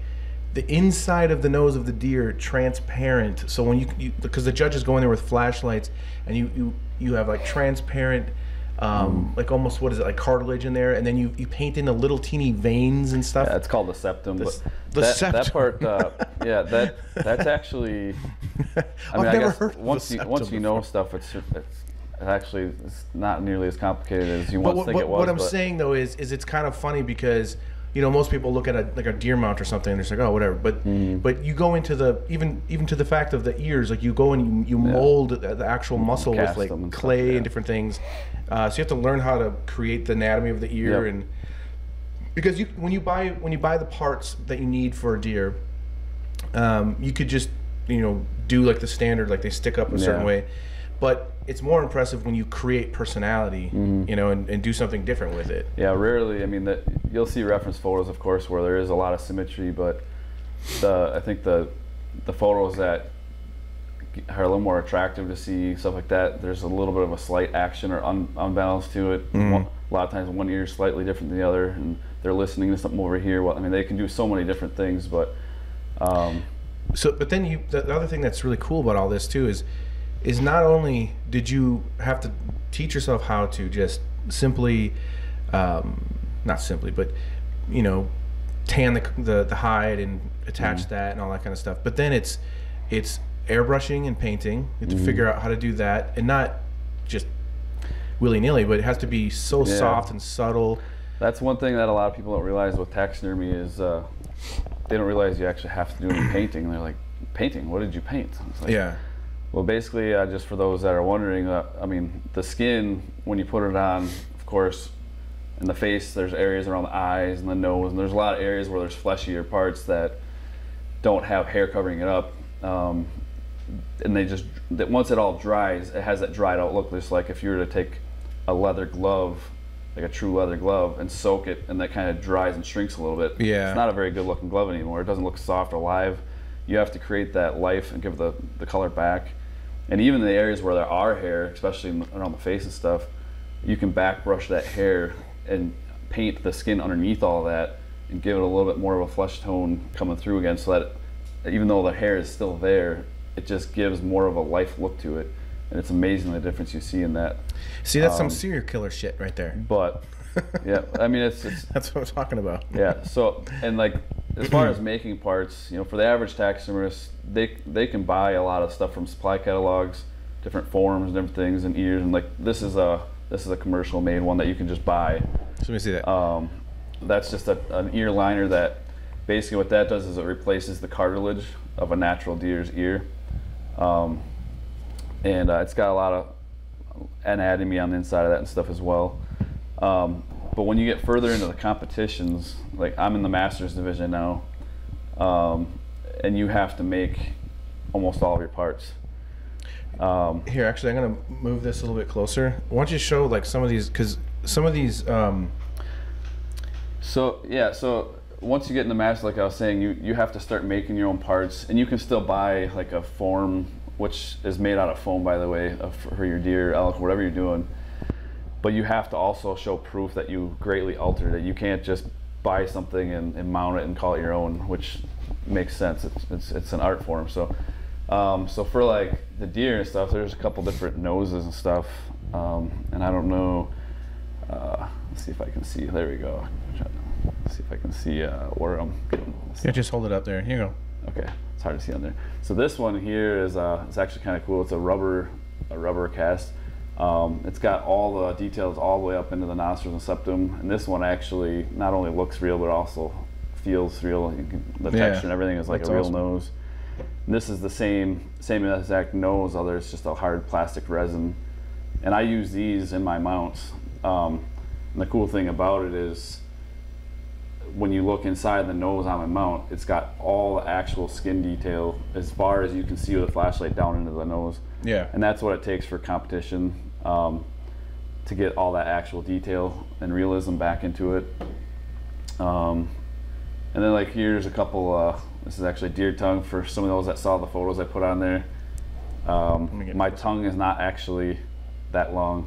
the inside of the nose of the deer transparent. So when you because the judges go in there with flashlights, and you have like transparent, like almost, what is it, like cartilage in there, and then you paint in the little teeny veins and stuff. Yeah, it's called the septum. That part, yeah, that's actually. I mean, I've never heard of once you know stuff, it's actually not nearly as complicated as you once think it was. What I'm saying though is it's kind of funny because, you know, most people look at a deer mount or something and they're like, oh, whatever. But you go into the even to the fact of the ears, like you go and you mold the actual muscle with like clay and different things. So you have to learn how to create the anatomy of the ear, and because when you buy the parts that you need for a deer, you could just, you know, do like the standard, like they stick up a certain way. But it's more impressive when you create personality, you know, and do something different with it. Yeah, rarely. I mean, you'll see reference photos, of course, where there is a lot of symmetry, but I think the photos that are a little more attractive to see, stuff like that, there's a little bit of a slight action or unbalance to it. A lot of times one ear is slightly different than the other, and they're listening to something over here. Well, I mean, they can do so many different things, but but then the other thing that's really cool about all this too is not only did you have to teach yourself how to just simply, not simply, but, you know, tan the hide and attach that and all that kind of stuff, but then it's airbrushing and painting. You have to figure out how to do that, and not just willy-nilly, but it has to be so soft and subtle. That's one thing that a lot of people don't realize with taxidermy is they don't realize you actually have to do any painting. They're like, painting? What did you paint? It's like, well, basically, just for those that are wondering, I mean, the skin, when you put it on, of course, in the face, there's areas around the eyes and the nose, and there's a lot of areas where there's fleshier parts that don't have hair covering it up. And once it all dries, it has that dried out look. Just like if you were to take a leather glove, like a true leather glove, and soak it, and that kind of dries and shrinks a little bit. Yeah. It's not a very good looking glove anymore. It doesn't look soft or live. You have to create that life and give the color back. And even in the areas where there are hair, especially around the face and stuff, you can back brush that hair and paint the skin underneath all that and give it a little bit more of a flesh tone coming through again, so that even though the hair is still there, it just gives more of a life look to it. And it's amazing the difference you see in that. See, that's some serial killer shit right there. But Yeah, I mean it's That's what I'm talking about. yeah. So and like as far as making parts, you know, for the average taxidermist, they can buy a lot of stuff from supply catalogs, different forms, different things, and ears, and like this is a commercial made one that you can just buy. So let me see that. That's just an ear liner that basically what that does is it replaces the cartilage of a natural deer's ear, and it's got a lot of anatomy on the inside of that and stuff as well. But when you get further into the competitions, like I'm in the Masters division now, and you have to make almost all of your parts. Here, actually, I'm gonna move this a little bit closer. Why don't you show like some of these, because some of these. So yeah, so once you get in the Masters, like I was saying, you have to start making your own parts, and you can still buy like a form, which is made out of foam, by the way, for your deer, elk, whatever you're doing. But you have to also show proof that you greatly altered it. You can't just buy something and mount it and call it your own, which makes sense. It's an art form. So so for like the deer and stuff, there's a couple different noses and stuff. And I don't know. Let's see if I can see. There we go. See if I can see where I'm getting this. Yeah, just hold it up there. Here you go. Okay, it's hard to see on there. So this one here is it's actually kind of cool. It's a rubber cast. It's got all the details all the way up into the nostrils and septum, and this one actually not only looks real but also feels real. The texture and everything is like a real awesome nose. And this is the same exact nose, although it's just a hard plastic resin. And I use these in my mounts. And the cool thing about it is when you look inside the nose on my mount, it's got all the actual skin detail as far as you can see with a flashlight down into the nose. Yeah. And that's what it takes for competition, to get all that actual detail and realism back into it. And then like here's a couple, this is actually deer tongue for some of those that saw the photos I put on there. My tongue is not actually that long.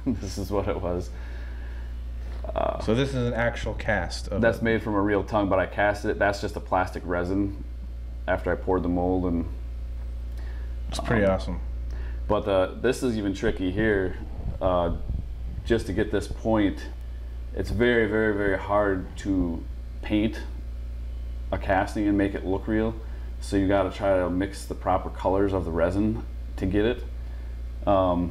This is what it was. So this is an actual cast of that's made from a real tongue, but I cast it. That's just a plastic resin after I poured the mold, and it's pretty awesome. But this is even tricky here. Just to get this point, it's very, very, very hard to paint a casting and make it look real. So you got to try to mix the proper colors of the resin to get it, and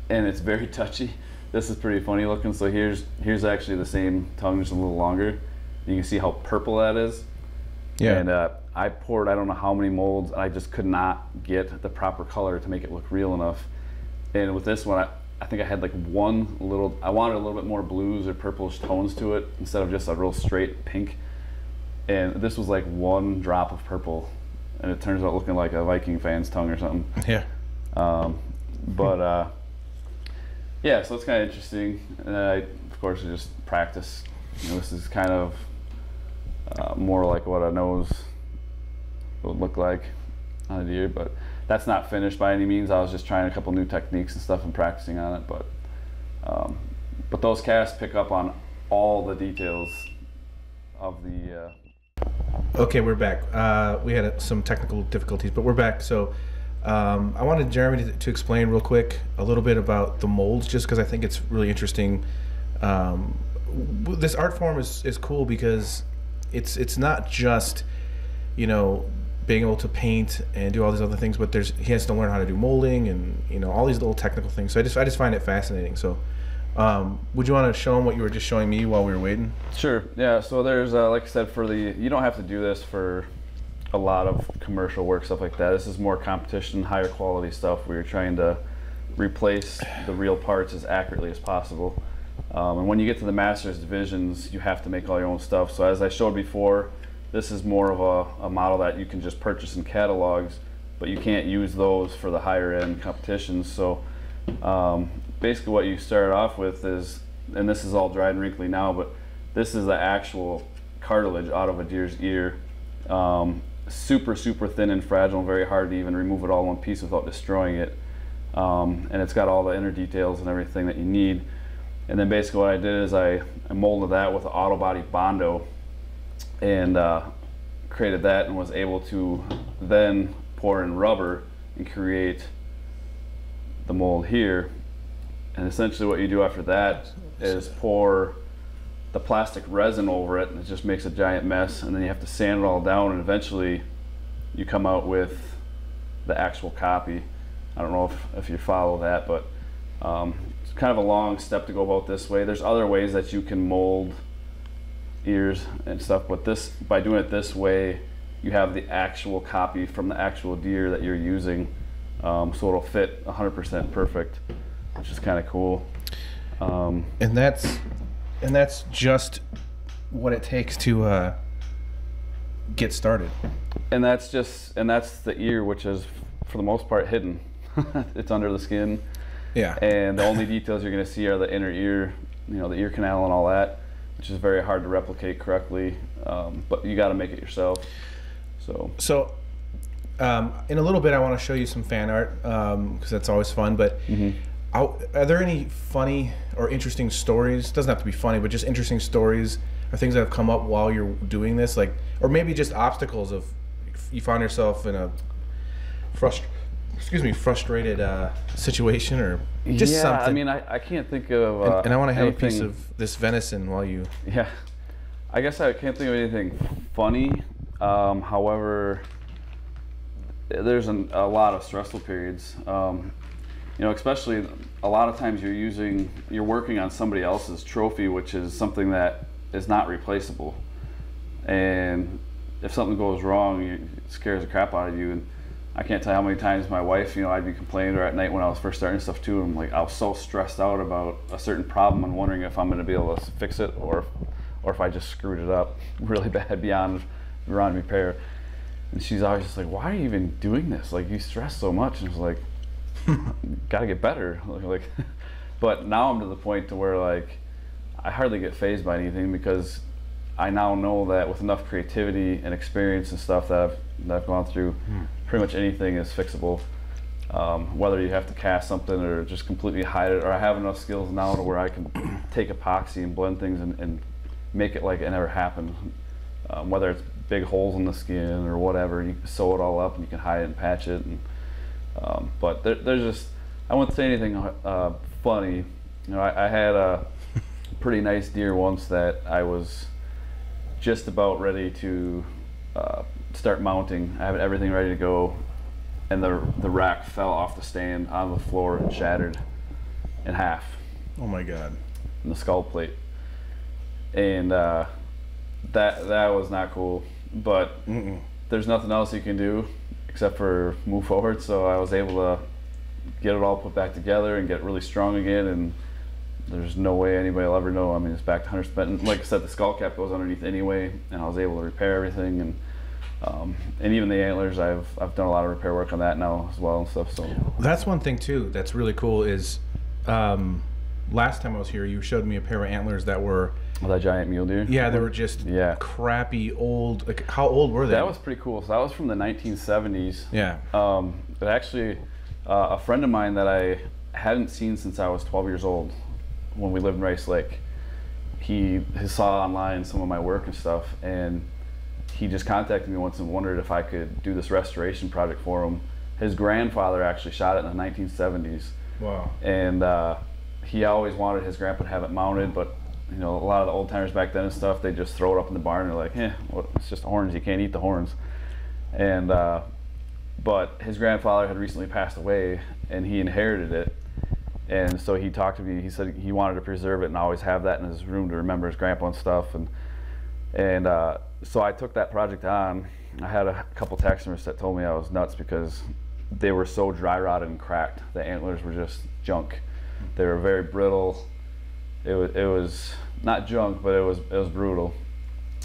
it's very touchy. This is pretty funny looking. So here's actually the same tongue, just a little longer. You can see how purple that is. Yeah. And I poured I don't know how many molds, and I just could not get the proper color to make it look real enough. And with this one, I think I had like one little, I wanted a little bit more blues or purplish tones to it instead of just a real straight pink. And this was like one drop of purple, and it turns out looking like a Viking fan's tongue or something. Yeah. Yeah, so it's kind of interesting. And I, of course, just practice. You know, this is kind of more like what a nose would look like on a deer, but that's not finished by any means. I was just trying a couple new techniques and stuff and practicing on it, but those casts pick up on all the details of the. Okay, we're back. We had some technical difficulties, but we're back. So. I wanted Jeremy to explain real quick a little bit about the molds, just because I think it's really interesting. This art form is cool because it's not just, you know, being able to paint and do all these other things, but he has to learn how to do molding and, you know, all these little technical things. So I just find it fascinating. So would you want to show him what you were just showing me while we were waiting? Sure. Yeah. So there's like I said, you don't have to do this for a lot of commercial work, stuff like that. This is more competition, higher quality stuff where you're trying to replace the real parts as accurately as possible. And when you get to the Masters divisions, you have to make all your own stuff. So as I showed before, this is more of a model that you can just purchase in catalogs, but you can't use those for the higher end competitions. So basically what you start off with is, and this is all dried and wrinkly now, but this is the actual cartilage out of a deer's ear. Super thin and fragile and very hard to even remove it all in one piece without destroying it, and it's got all the inner details and everything that you need. And then basically what I did is I molded that with an auto body Bondo and created that, and was able to then pour in rubber and create the mold here. And essentially what you do after that is pour the plastic resin over it, and it just makes a giant mess, and then you have to sand it all down, and eventually you come out with the actual copy. I don't know if you follow that, but it's kind of a long step to go about this way. There's other ways that you can mold ears and stuff, but by doing it this way, you have the actual copy from the actual deer that you're using, so it'll fit 100% perfect, which is kind of cool. And that's just what it takes to get started. And that's the ear, which is for the most part hidden. It's under the skin. Yeah. And the only details you're going to see are the inner ear, the ear canal and all that, which is very hard to replicate correctly. But you got to make it yourself. So in a little bit, I want to show you some fan art because that's always fun. But are there any funny or interesting stories? It doesn't have to be funny, but just interesting stories or things that have come up while you're doing this, like, or maybe just obstacles of you find yourself in a frustrated situation, or just something. I mean, I can't think of. And I want to have a piece of this venison while you. Yeah, I guess I can't think of anything funny. However, there's a lot of stressful periods. Especially a lot of times you're working on somebody else's trophy, which is something that is not replaceable. And if something goes wrong, it scares the crap out of you. And I can't tell you how many times my wife, I'd be complaining to her at night when I was first starting stuff too. I'm like, I was so stressed out about a certain problem and wondering if I'm going to be able to fix it or if I just screwed it up really bad beyond repair. And she's always just like, why are you even doing this? Like, you stress so much. And I was like, gotta get better. But now I'm to the point to where like I hardly get fazed by anything, because I now know that with enough creativity and experience and stuff that I've gone through, pretty much anything is fixable. Whether you have to cast something or just completely hide it, or I have enough skills now to where I can take epoxy and blend things and make it like it never happened. Whether it's big holes in the skin or whatever, you can sew it all up and you can hide it and patch it. But there's just, I wouldn't say anything funny. I had a pretty nice deer once that I was just about ready to start mounting. I had everything ready to go, and the rack fell off the stand on the floor and shattered in half. Oh my God. In the skull plate. And that was not cool, but there's nothing else you can do except for move forward. So I was able to get it all put back together and get really strong again, and there's no way anybody will ever know. I mean, it's back to 100%. And like I said, the skull cap goes underneath anyway, and I was able to repair everything, and even the antlers, I've done a lot of repair work on that now as well and stuff. So that's one thing too that's really cool is last time I was here, you showed me a pair of antlers that were that giant mule deer. Yeah, they were just crappy old. Like, how old were they? That was pretty cool. So that was from the 1970s. Yeah. But actually, a friend of mine that I hadn't seen since I was 12 years old, when we lived in Rice Lake, he saw online some of my work and stuff, and he just contacted me once and wondered if I could do this restoration project for him. His grandfather actually shot it in the 1970s. Wow. And he always wanted his grandpa to have it mounted, but a lot of the old timers back then and stuff, they just throw it up in the barn and they're like, well, it's just horns, you can't eat the horns. And but his grandfather had recently passed away and he inherited it, and so he talked to me. He said he wanted to preserve it and always have that in his room to remember his grandpa and stuff. And so I took that project on. I had a couple taxidermists that told me I was nuts because they were so dry rotted and cracked. The antlers were just junk. They were very brittle. It was not junk, but it was brutal.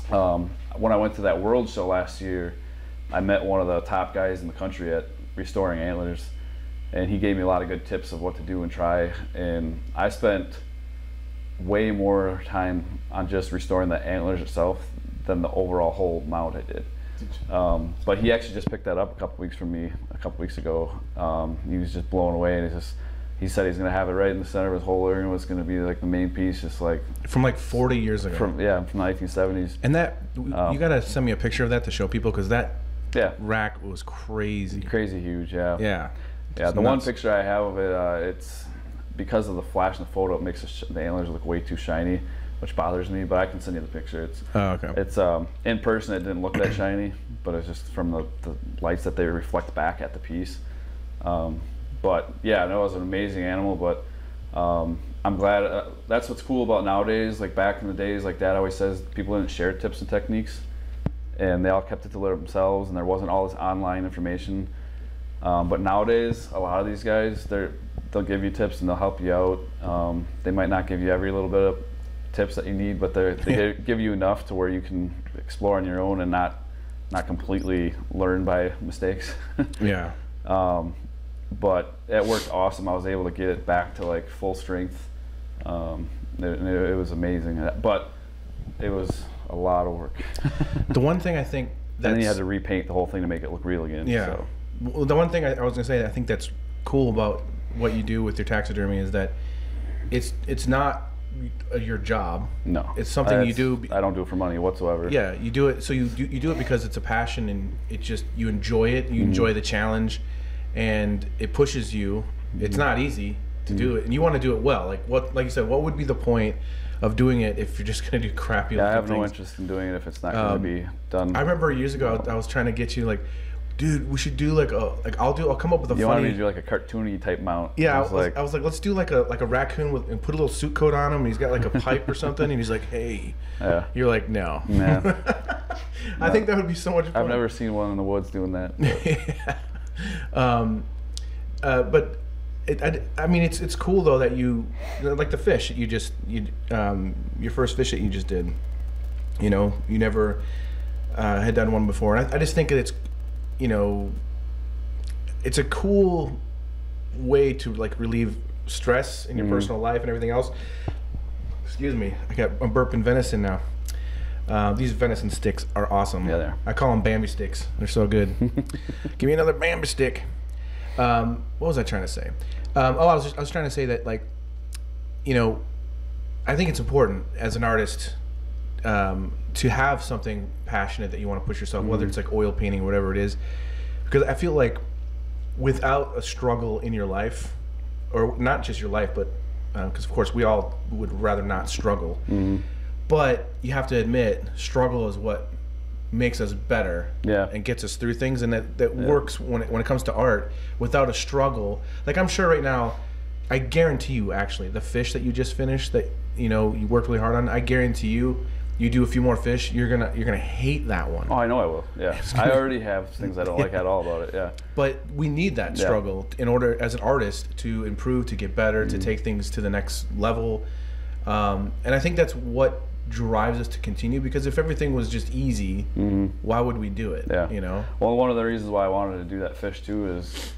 When I went to that World Show last year, I met one of the top guys in the country at restoring antlers, and he gave me a lot of good tips of what to do and try. And I spent way more time on just restoring the antlers itself than the overall whole mount I did. But he actually just picked that up a couple weeks from me a couple weeks ago. He was just blown away, and he said he's going to have it right in the center of his whole area, and was going to be like the main piece, just like from like 40 years ago. From the 1970s. And that you got to send me a picture of that to show people, because that rack was crazy. Crazy huge, yeah. Yeah. Yeah, the one picture I have of it, it's because of the flash in the photo, it makes the antlers look way too shiny, which bothers me. But I can send you the picture. It's in person, it didn't look that shiny, but it's just from the lights that they reflect back at the piece. But yeah, no, it was an amazing animal. But I'm glad. That's what's cool about nowadays. Like back in the days, like Dad always says, people didn't share tips and techniques, and they all kept it to themselves, and there wasn't all this online information. But nowadays, a lot of these guys, they'll give you tips and they'll help you out. They might not give you every little bit of tips that you need, but they give you enough to where you can explore on your own and not completely learn by mistakes. Yeah. But it worked awesome. I was able to get it back to like full strength. It was amazing, but it was a lot of work. The one thing I think and then you had to repaint the whole thing to make it look real again. Yeah. So. Well, the one thing I was gonna say, I think that's cool about what you do with your taxidermy is that it's not your job. No. It's something you do. I don't do it for money whatsoever. Yeah, you do it. So you do it because it's a passion, and you enjoy it. You enjoy the challenge, and it pushes you. It's not easy to do it, and you want to do it well. Like you said, what would be the point of doing it if you're just gonna do crappy? Yeah, I have no interest in doing it if it's not gonna be done. I remember years ago I was trying to get you like, dude, we should do I'll come up with a funny. You wanted me to do like a cartoony type mount. Yeah, I was like, let's do like a raccoon and put a little suit coat on him, and he's got like a pipe or something, and he's like, hey. Yeah. You're like, no. Nah. I think that would be so much fun. I've never seen one in the woods doing that. But I mean, it's cool though that you like the fish that your first fish that you just did. You know, you never had done one before, and I just think it's. You know, it's a cool way to like relieve stress in your personal life and everything else. Excuse me, I'm burping venison now. These venison sticks are awesome. Yeah, they are. I call them Bambi sticks. They're so good. Give me another Bambi stick. What was I trying to say? I was trying to say that, like, you know, I think it's important as an artist to have something passionate that you want to push yourself, whether it's like oil painting or whatever it is, because I feel like without a struggle in your life, or not just your life, but because of course we all would rather not struggle, but you have to admit struggle is what makes us better and gets us through things, and that works when it comes to art. Without a struggle, like I'm sure right now, I guarantee you actually the fish that you just finished that you worked really hard on, I guarantee you do a few more fish, you're gonna hate that one. Oh, I know I will. Yeah, I already have things I don't like at all about it. Yeah. But we need that struggle in order, as an artist, to improve, to get better, to take things to the next level. And I think that's what drives us to continue. Because if everything was just easy, why would we do it? Yeah. You know. Well, one of the reasons why I wanted to do that fish too is,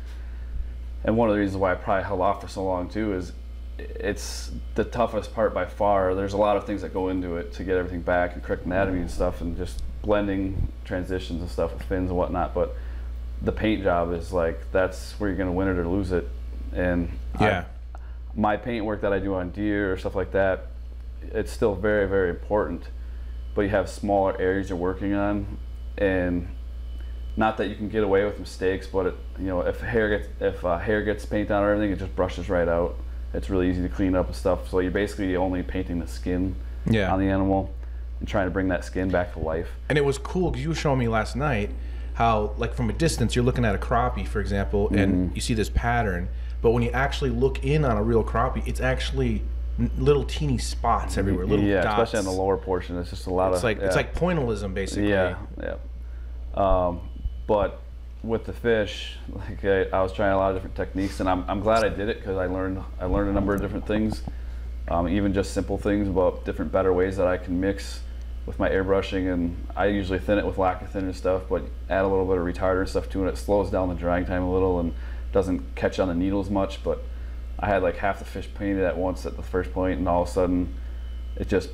and one of the reasons why I probably held off for so long too is. It's the toughest part by far. There's a lot of things that go into it to get everything back and correct anatomy and stuff, and just blending transitions and stuff with fins and whatnot. But the paint job is like, that's where you're gonna win it or lose it. And my paint work that I do on deer or stuff like that, it's still very, very important. But you have smaller areas you're working on, and not that you can get away with mistakes, but if hair gets paint on or everything, it just brushes right out. It's really easy to clean up and stuff. So you're basically only painting the skin on the animal and trying to bring that skin back to life. And it was cool because you were showing me last night how, like, from a distance, you're looking at a crappie, for example, and you see this pattern. But when you actually look in on a real crappie, it's actually little teeny spots everywhere, little dots. Especially on the lower portion. It's just a lot of... It's like pointillism, basically. Yeah. But with the fish, like I was trying a lot of different techniques, and I'm glad I did it because I learned a number of different things, even just simple things about different better ways that I can mix with my airbrushing. And I usually thin it with lacquer thinner and stuff, but add a little bit of retarder and stuff to it. It slows down the drying time a little and doesn't catch on the needles much. But I had like half the fish painted at once at the first point, and all of a sudden it just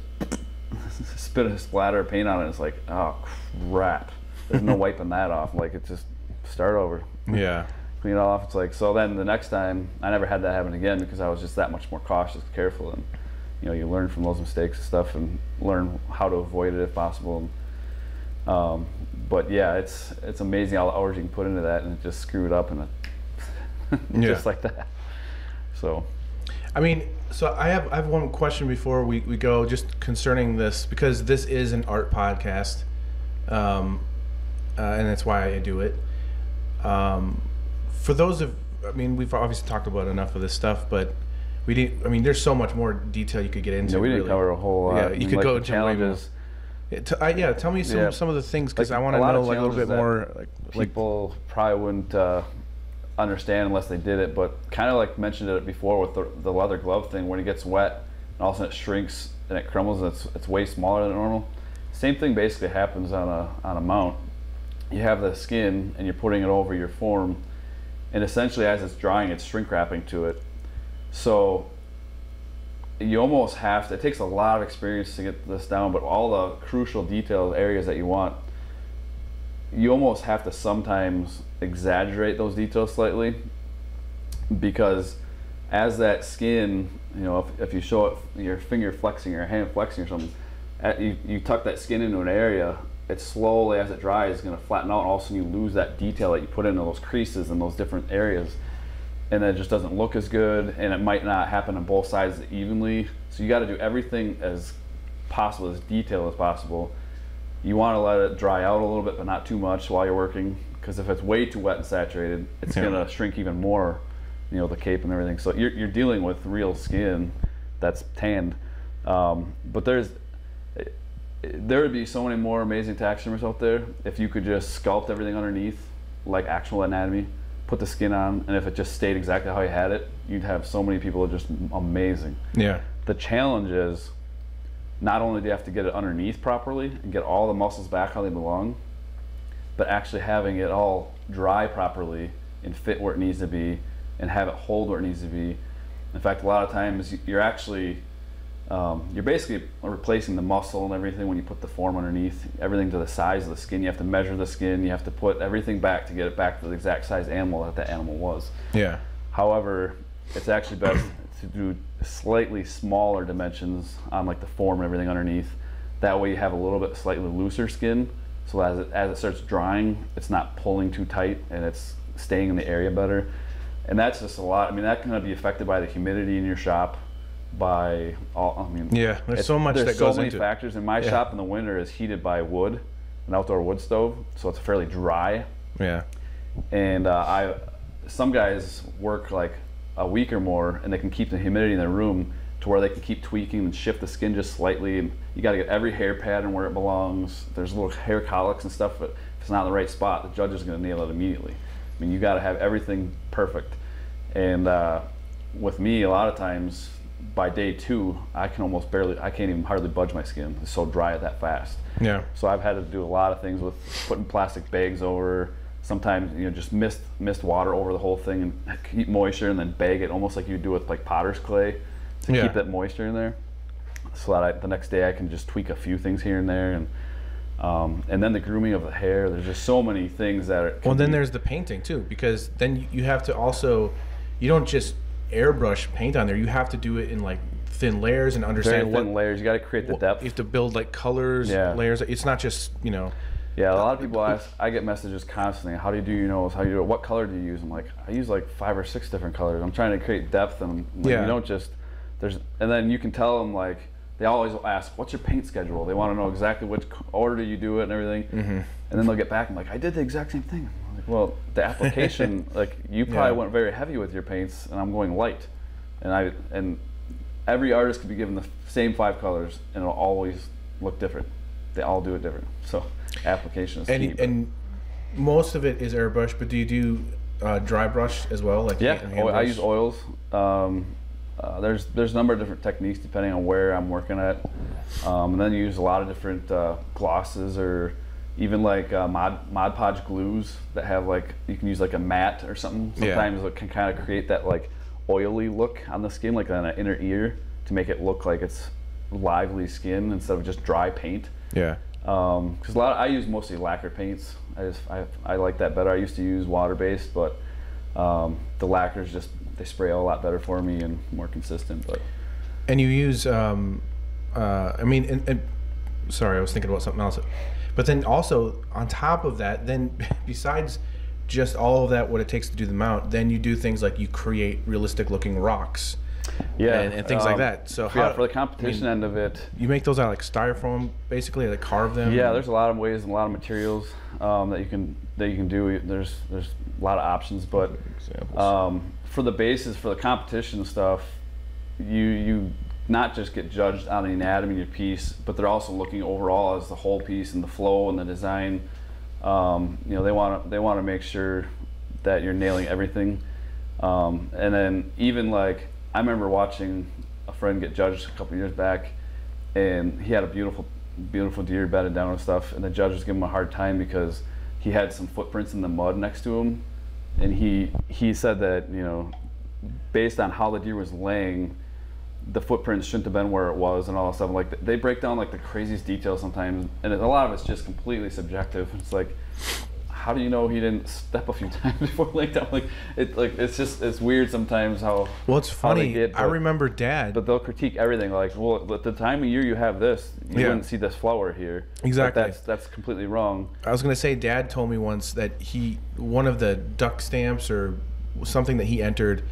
spit a splatter of paint on it. It's like, oh crap, there's no wiping that off. Like, it just start over. Yeah. Clean it off. It's like, so then the next time I never had that happen again because I was just that much more cautious and careful, and you learn from those mistakes and stuff and learn how to avoid it if possible. But yeah, it's amazing all the hours you can put into that, and it just screwed up and just like that. So I mean, so I have one question before we go, just concerning this, because this is an art podcast, and that's why I do it. For those of, I mean, we've obviously talked about enough of this stuff, but we didn't. I mean, there's so much more detail you could get into. Yeah, we didn't cover a whole lot. Yeah, you could go into challenges. Yeah, tell me some of the things, because Like, I want to know like a little bit more. People probably wouldn't understand unless they did it, but kind of like mentioned it before with the leather glove thing. When it gets wet and all of a sudden it shrinks and it crumbles and it's way smaller than normal. Same thing basically happens on a mount. You have the skin and you're putting it over your form, and essentially as it's drying, it's shrink wrapping to it. So you almost have to, it takes a lot of experience to get this down, but all the crucial detailed areas that you want, you almost have to sometimes exaggerate those details slightly, because as that skin, you know, if you show it, your finger flexing, your hand flexing or something, you tuck that skin into an area, it slowly, as it dries, is going to flatten out, and all of a sudden you lose that detail that you put into those creases and those different areas, and it just doesn't look as good, and it might not happen on both sides evenly. So you got to do everything as possible, as detailed as possible. You want to let it dry out a little bit, but not too much while you're working, because if it's way too wet and saturated, it's going to shrink even more, you know, the cape and everything. So you're dealing with real skin that's tanned. But there would be so many more amazing taxidermists out there if you could just sculpt everything underneath like actual anatomy, put the skin on, and if it just stayed exactly how you had it, you'd have so many people just amazing. Yeah. The challenge is, not only do you have to get it underneath properly and get all the muscles back how they belong, but actually having it all dry properly and fit where it needs to be and have it hold where it needs to be. In fact, a lot of times you're actually, you're basically replacing the muscle and everything when you put the form underneath, everything to the size of the skin. You have to measure the skin, you have to put everything back to get it back to the exact size animal that animal was. Yeah. However, it's actually best to do slightly smaller dimensions on like the form and everything underneath. That way you have a little bit slightly looser skin, so as it starts drying, it's not pulling too tight and it's staying in the area better. And that's just a lot. I mean, that can be affected by the humidity in your shop, by all, I mean, yeah, there's so much that goes into it. There's so many factors. In my shop in the winter is heated by wood, an outdoor wood stove, so it's fairly dry. Yeah. And some guys work like a week or more, and they can keep the humidity in their room to where they can keep tweaking and shift the skin just slightly. And you got to get every hair pattern where it belongs. There's little hair colics and stuff, but if it's not in the right spot, the judge is going to nail it immediately. I mean, you got to have everything perfect. And with me, a lot of times by day 2, I can't even hardly budge my skin. It's so dry that fast. Yeah. So I've had to do a lot of things with putting plastic bags over. Sometimes, you know, just mist water over the whole thing and keep moisture, and then bag it almost like you do with like potter's clay to keep that moisture in there, so that the next day I can just tweak a few things here and there. And then the grooming of the hair. There's just so many things that are. Well, then there's the painting too, because then you have to also, you don't just airbrush paint on there. You have to do it in like thin layers and understand what layers. You got to create the depth. You have to build like colors, layers. It's not just, you know. Yeah, a lot of people ask. I get messages constantly. How do you do your nose? How do you do it? What color do you use? I'm like, I use like 5 or 6 different colors. I'm trying to create depth, and like, you don't just and then you can tell them, like, they always ask, what's your paint schedule? They want to know exactly which order you do it and everything. Mm-hmm. And then they'll get back and like, I did the exact same thing. I'm like, well, the application, like, you probably went very heavy with your paints, and I'm going light. And every artist could be given the same 5 colors, and it'll always look different. They all do it different. So application is key. And most of it is airbrush, but do you do dry brush as well? Like I use oils. There's a number of different techniques depending on where I'm working at. And then you use a lot of different glosses, or even like Mod Podge glues that have, like, you can use like a matte or something. Sometimes it can kind of create that like oily look on the skin, like on an inner ear, to make it look like it's lively skin instead of just dry paint. Yeah. Because I use mostly lacquer paints. I like that better. I used to use water-based, but the lacquers they spray a lot better for me and more consistent. But and you use I mean, and sorry, I was thinking about something else. But then also on top of that, then besides just all of that, what it takes to do the mount, then you do things like you create realistic looking rocks and things like that. So for the competition end of it, you make those out of like styrofoam, basically, like carve them. Yeah, there's a lot of ways and a lot of materials that you can do. There's a lot of options, but for the bases, for the competition stuff, you not just get judged on the anatomy of your piece, but they're also looking overall as the whole piece and the flow and the design. They want to make sure that you're nailing everything. And then even like, I remember watching a friend get judged a couple years back, and he had a beautiful deer bedded down and stuff, and the judge was giving him a hard time because he had some footprints in the mud next to him, and he said that, based on how the deer was laying, the footprints shouldn't have been where it was and all that stuff. Like, they break down like the craziest details sometimes, and a lot of it's just completely subjective. It's like, how do you know he didn't step a few times before laying down? It's weird sometimes how. Well, it's funny. I remember Dad. But they'll critique everything. Like, well, at the time of year you have this, you wouldn't see this flower here. Exactly. Like, that's completely wrong. I was gonna say, Dad told me once that one of the duck stamps or something that he entered,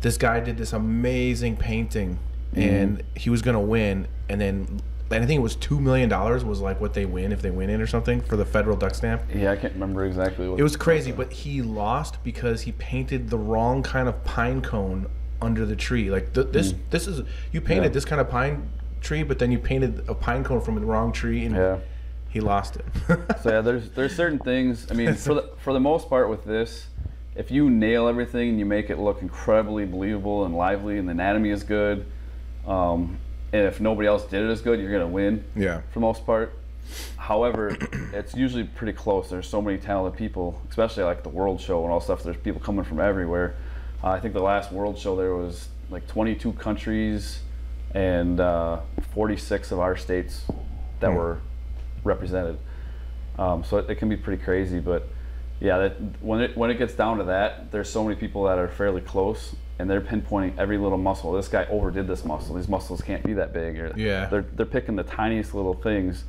this guy did this amazing painting, and he was gonna win, and I think it was $2 million was like what they win if they win it or something for the federal duck stamp. Yeah, I can't remember exactly what. It was crazy, but he lost because he painted the wrong kind of pine cone under the tree. Like this is, you painted this kind of pine tree, but then you painted a pine cone from the wrong tree, and he lost it. So yeah, there's certain things. I mean, for the most part with this, if you nail everything and you make it look incredibly believable and lively, and the anatomy is good. And if nobody else did it as good, you're gonna win. Yeah. For the most part. However, it's usually pretty close. There's so many talented people, especially like the World Show and all stuff. There's people coming from everywhere. I think the last World Show there was like 22 countries and 46 of our states that were represented. So it can be pretty crazy, but yeah, when it gets down to that, there's so many people that are fairly close, and they're pinpointing every little muscle. This guy overdid this muscle. These muscles can't be that big. Or they're picking the tiniest little things,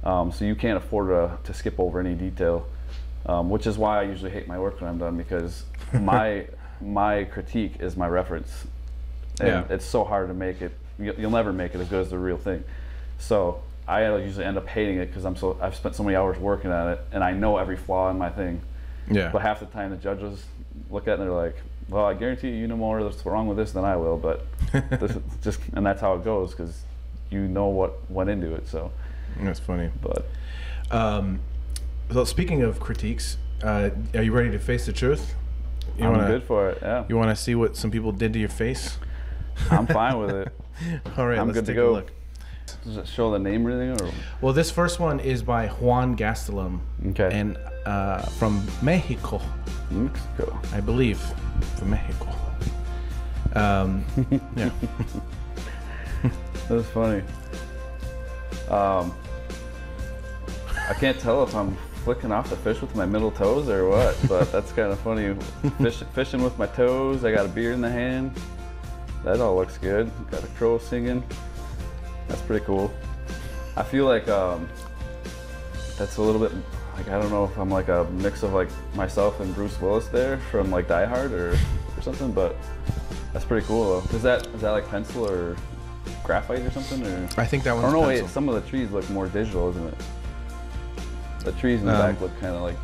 so you can't afford to skip over any detail. Which is why I usually hate my work when I'm done, because my critique is my reference, and it's so hard to make it. You'll never make it as good as the real thing. So I usually end up hating it because I've spent so many hours working on it, and I know every flaw in my thing. Yeah. But half the time the judges look at it and they're like, well, I guarantee you know more that's wrong with this than I will, but this is just, and that's how it goes because you know what went into it. So that's funny. But so speaking of critiques, are you ready to face the truth? I'm good for it. Yeah. You want to see what some people did to your face? I'm fine with it. All right, I'm let's good take to go. a look. Does it show the name or anything? Or? Well, this first one is by Juan Gastelum. Okay. And from Mexico. Mexico. I believe. From Mexico. Yeah. That's funny. I can't tell if I'm flicking off the fish with my middle toes or what, but that's kind of funny. Fishing with my toes. I got a beer in the hand. That all looks good. Got a crow singing. That's pretty cool. I feel like that's a little bit like, I don't know if I'm like a mix of like myself and Bruce Willis there from like Die Hard or something, but that's pretty cool though. Is that like pencil or graphite or something? Or I think that one's pencil. Wait, some of the trees look more digital, isn't it? The trees in the back look kind of like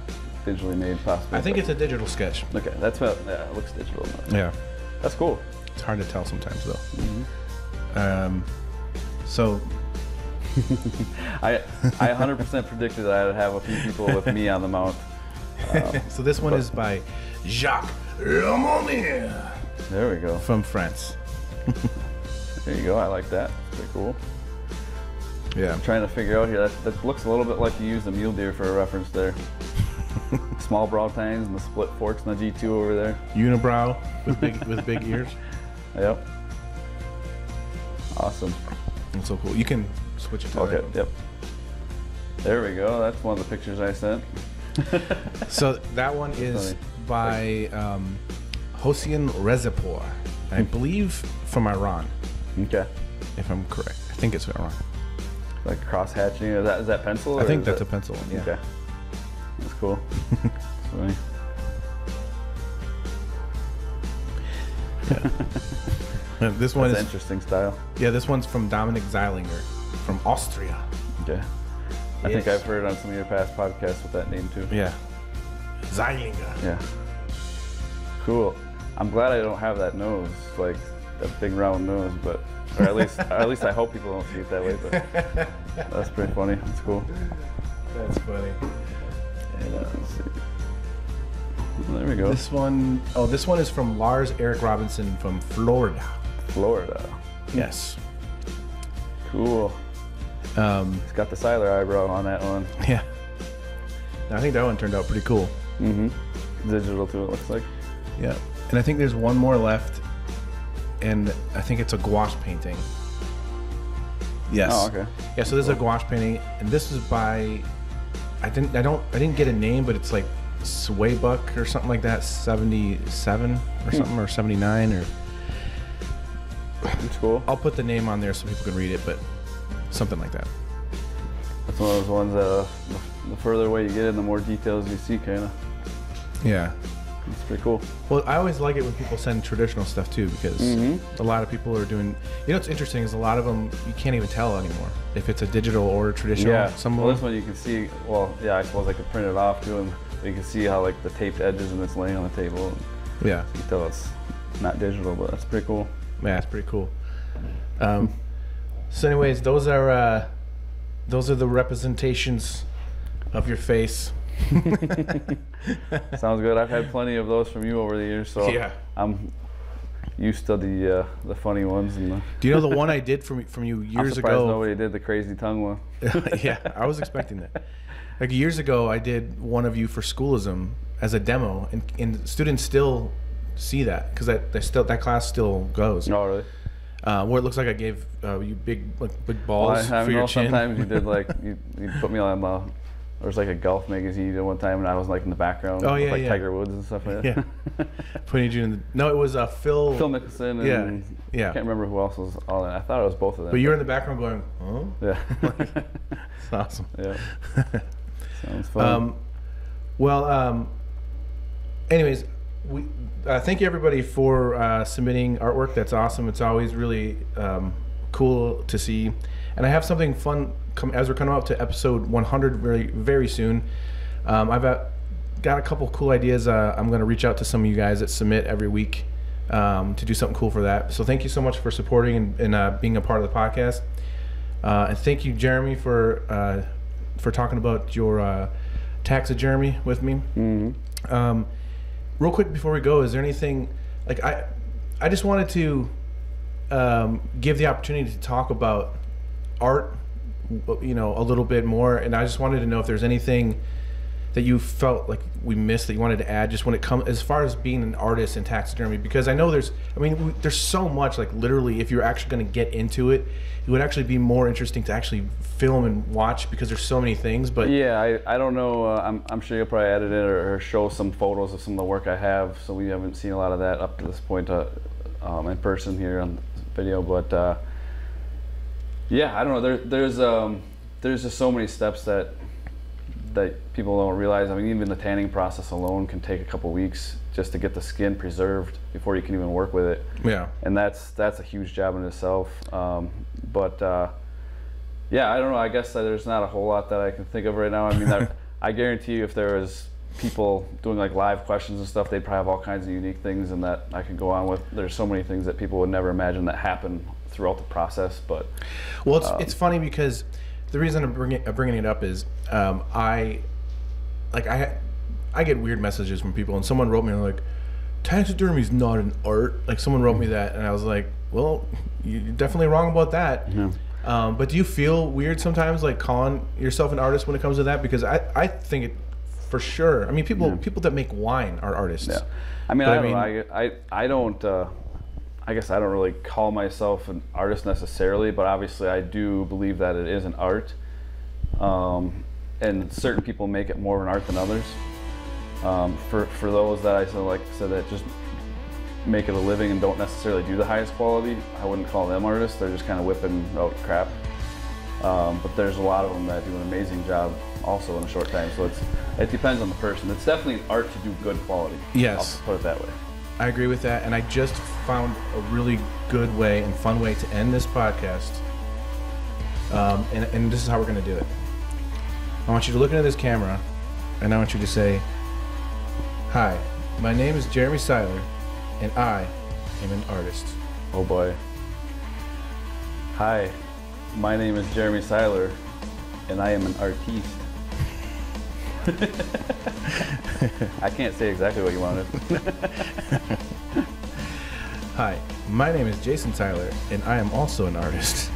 digitally made, possibly. I think it's a digital sketch. Okay, that's what. Yeah, it looks digital. Yeah, that's cool. It's hard to tell sometimes though. Mm-hmm. So I 100% predicted that I'd have a few people with me on the mount. So this one is by Jacques Lemonnier. There we go. From France. There you go. I like that. Pretty cool. Yeah. I'm trying to figure out here. That looks a little bit like you used a mule deer for a reference there. Small brow tines and the split forks and the G2 over there. Unibrow with big ears. Yep. Awesome. That's so cool. You can switch it to okay. Yep. There we go. That's one of the pictures I sent. So that one is by Hossein Rezapour, I believe from Iran. Okay. If I'm correct, I think it's Iran. Like cross hatching. Is that pencil? I think that's a pencil. Yeah. Okay. That's cool. That's funny. Yeah. This one That's is an interesting style. Yeah, this one's from Dominic Zeilinger from Austria. Okay. I think I've heard on some of your past podcasts with that name too. Yeah. Zeilinger. Yeah. Cool. I'm glad I don't have that nose, like that big round nose, but or at least I hope people don't see it that way. But that's pretty funny. That's cool. That's funny. And, let's see. Well, there we go. This one is from Lars Eric Robinson from Florida. Florida. Yes. Cool. It's got the Seiler eyebrow on that one. Yeah. I think that one turned out pretty cool. Mm-hmm. Digital too, it looks like. Yeah. And I think there's one more left, and I think it's a gouache painting. Yes. Oh, okay. Yeah, so this is a gouache painting, and this is by I didn't get a name, but it's like Swaybuck or something like that, 77 or something, or 79 or. It's cool. I'll put the name on there so people can read it, but something like that. That's one of those ones that the further away you get in, the more details you see, kind of. Yeah. It's pretty cool. Well, I always like it when people send traditional stuff too, because a lot of people are doing. You know what's interesting is a lot of them you can't even tell anymore if it's a digital or traditional. Yeah. Some Well, this one you can see. Well, yeah, I suppose I could print it off too, and you can see how like the taped edges and it's laying on the table. Yeah. You can tell it's not digital, but that's pretty cool. Yeah, it's pretty cool. So, anyways, those are the representations of your face. Sounds good. I've had plenty of those from you over the years, so Yeah. I'm used to the funny ones. And Do you know the one I did from you I'm years surprised ago? nobody did the crazy tongue one. Yeah, I was expecting that. Like years ago, I did one of you for Schoolism as a demo, and students still see that because that class still goes. Oh, really? Where it looks like I gave you big balls Well, I for your know chin. sometimes you did like you put me on there was like a golf magazine you did one time, and I was like in the background Oh, with yeah, like yeah. Tiger Woods and stuff like that. Yeah. Putting you in the, no, it was Phil Mickelson and Yeah, yeah. I can't remember who else was all in. I thought it was both of them. But you're in the background going, huh? Yeah. It's awesome. Yeah. Sounds fun. Anyways, we thank you everybody for submitting artwork. That's awesome. It's always really cool to see. And I have something fun as we're coming up to episode 100 very, very soon. I've got a couple cool ideas. I'm going to reach out to some of you guys that submit every week to do something cool for that. So thank you so much for supporting and being a part of the podcast. And thank you, Jeremy, for talking about your taxidermy with me. Mm-hmm. Real quick before we go, is there anything like I just wanted to give the opportunity to talk about art, you know, a little bit more, and I just wanted to know if there's anything that you felt like we missed that you wanted to add, just when it comes as far as being an artist in taxidermy, because I know there's so much, like literally if you're actually going to get into it, it would actually be more interesting to actually film and watch because there's so many things. But yeah, I don't know. I'm sure you'll probably edit it or show some photos of some of the work I have. So we haven't seen a lot of that up to this point in person here on the video. But yeah, I don't know. There's just so many steps that people don't realize. I mean, even the tanning process alone can take a couple weeks just to get the skin preserved before you can even work with it. Yeah. And that's a huge job in itself. Yeah, I don't know. I guess there's not a whole lot that I can think of right now. I mean, I guarantee you if there was people doing like live questions and stuff, they'd probably have all kinds of unique things and that I could go on with. There's so many things that people would never imagine that happen throughout the process. But well, it's funny because the reason I'm bringing it up is I get weird messages from people, and someone wrote me like, taxidermy is not an art. Like someone wrote me that, and I was like, well, you're definitely wrong about that. Yeah. But do you feel weird sometimes, like calling yourself an artist when it comes to that? Because I think it for sure. I mean, people that make wine are artists. Yeah. I mean, I don't. I guess I don't really call myself an artist necessarily, but obviously I do believe that it is an art. And certain people make it more of an art than others. For those that I said that just make it a living and don't necessarily do the highest quality, I wouldn't call them artists. They're just kind of whipping out crap. But there's a lot of them that do an amazing job also in a short time. So it depends on the person. It's definitely an art to do good quality. Yes. I'll put it that way. I agree with that, and I just found a really good way and fun way to end this podcast. And this is how we're going to do it. I want you to look into this camera, and I want you to say, "Hi, my name is Jeremy Seiler, and I am an artist." Oh boy. Hi, my name is Jeremy Seiler, and I am an artiste. I can't say exactly what you wanted. Hi, my name is Jason Seiler, and I am also an artist.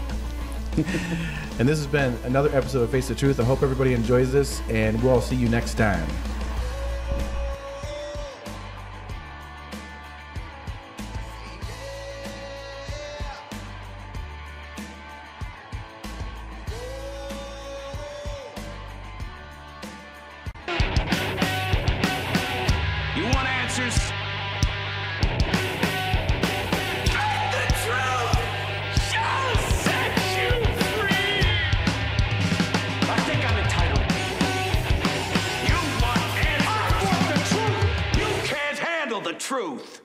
And this has been another episode of Face the Truth. I hope everybody enjoys this, and we'll all see you next time. You want answers? The truth shall set you free. I think I'm entitled. You want answers? I want the truth. You can't handle the truth.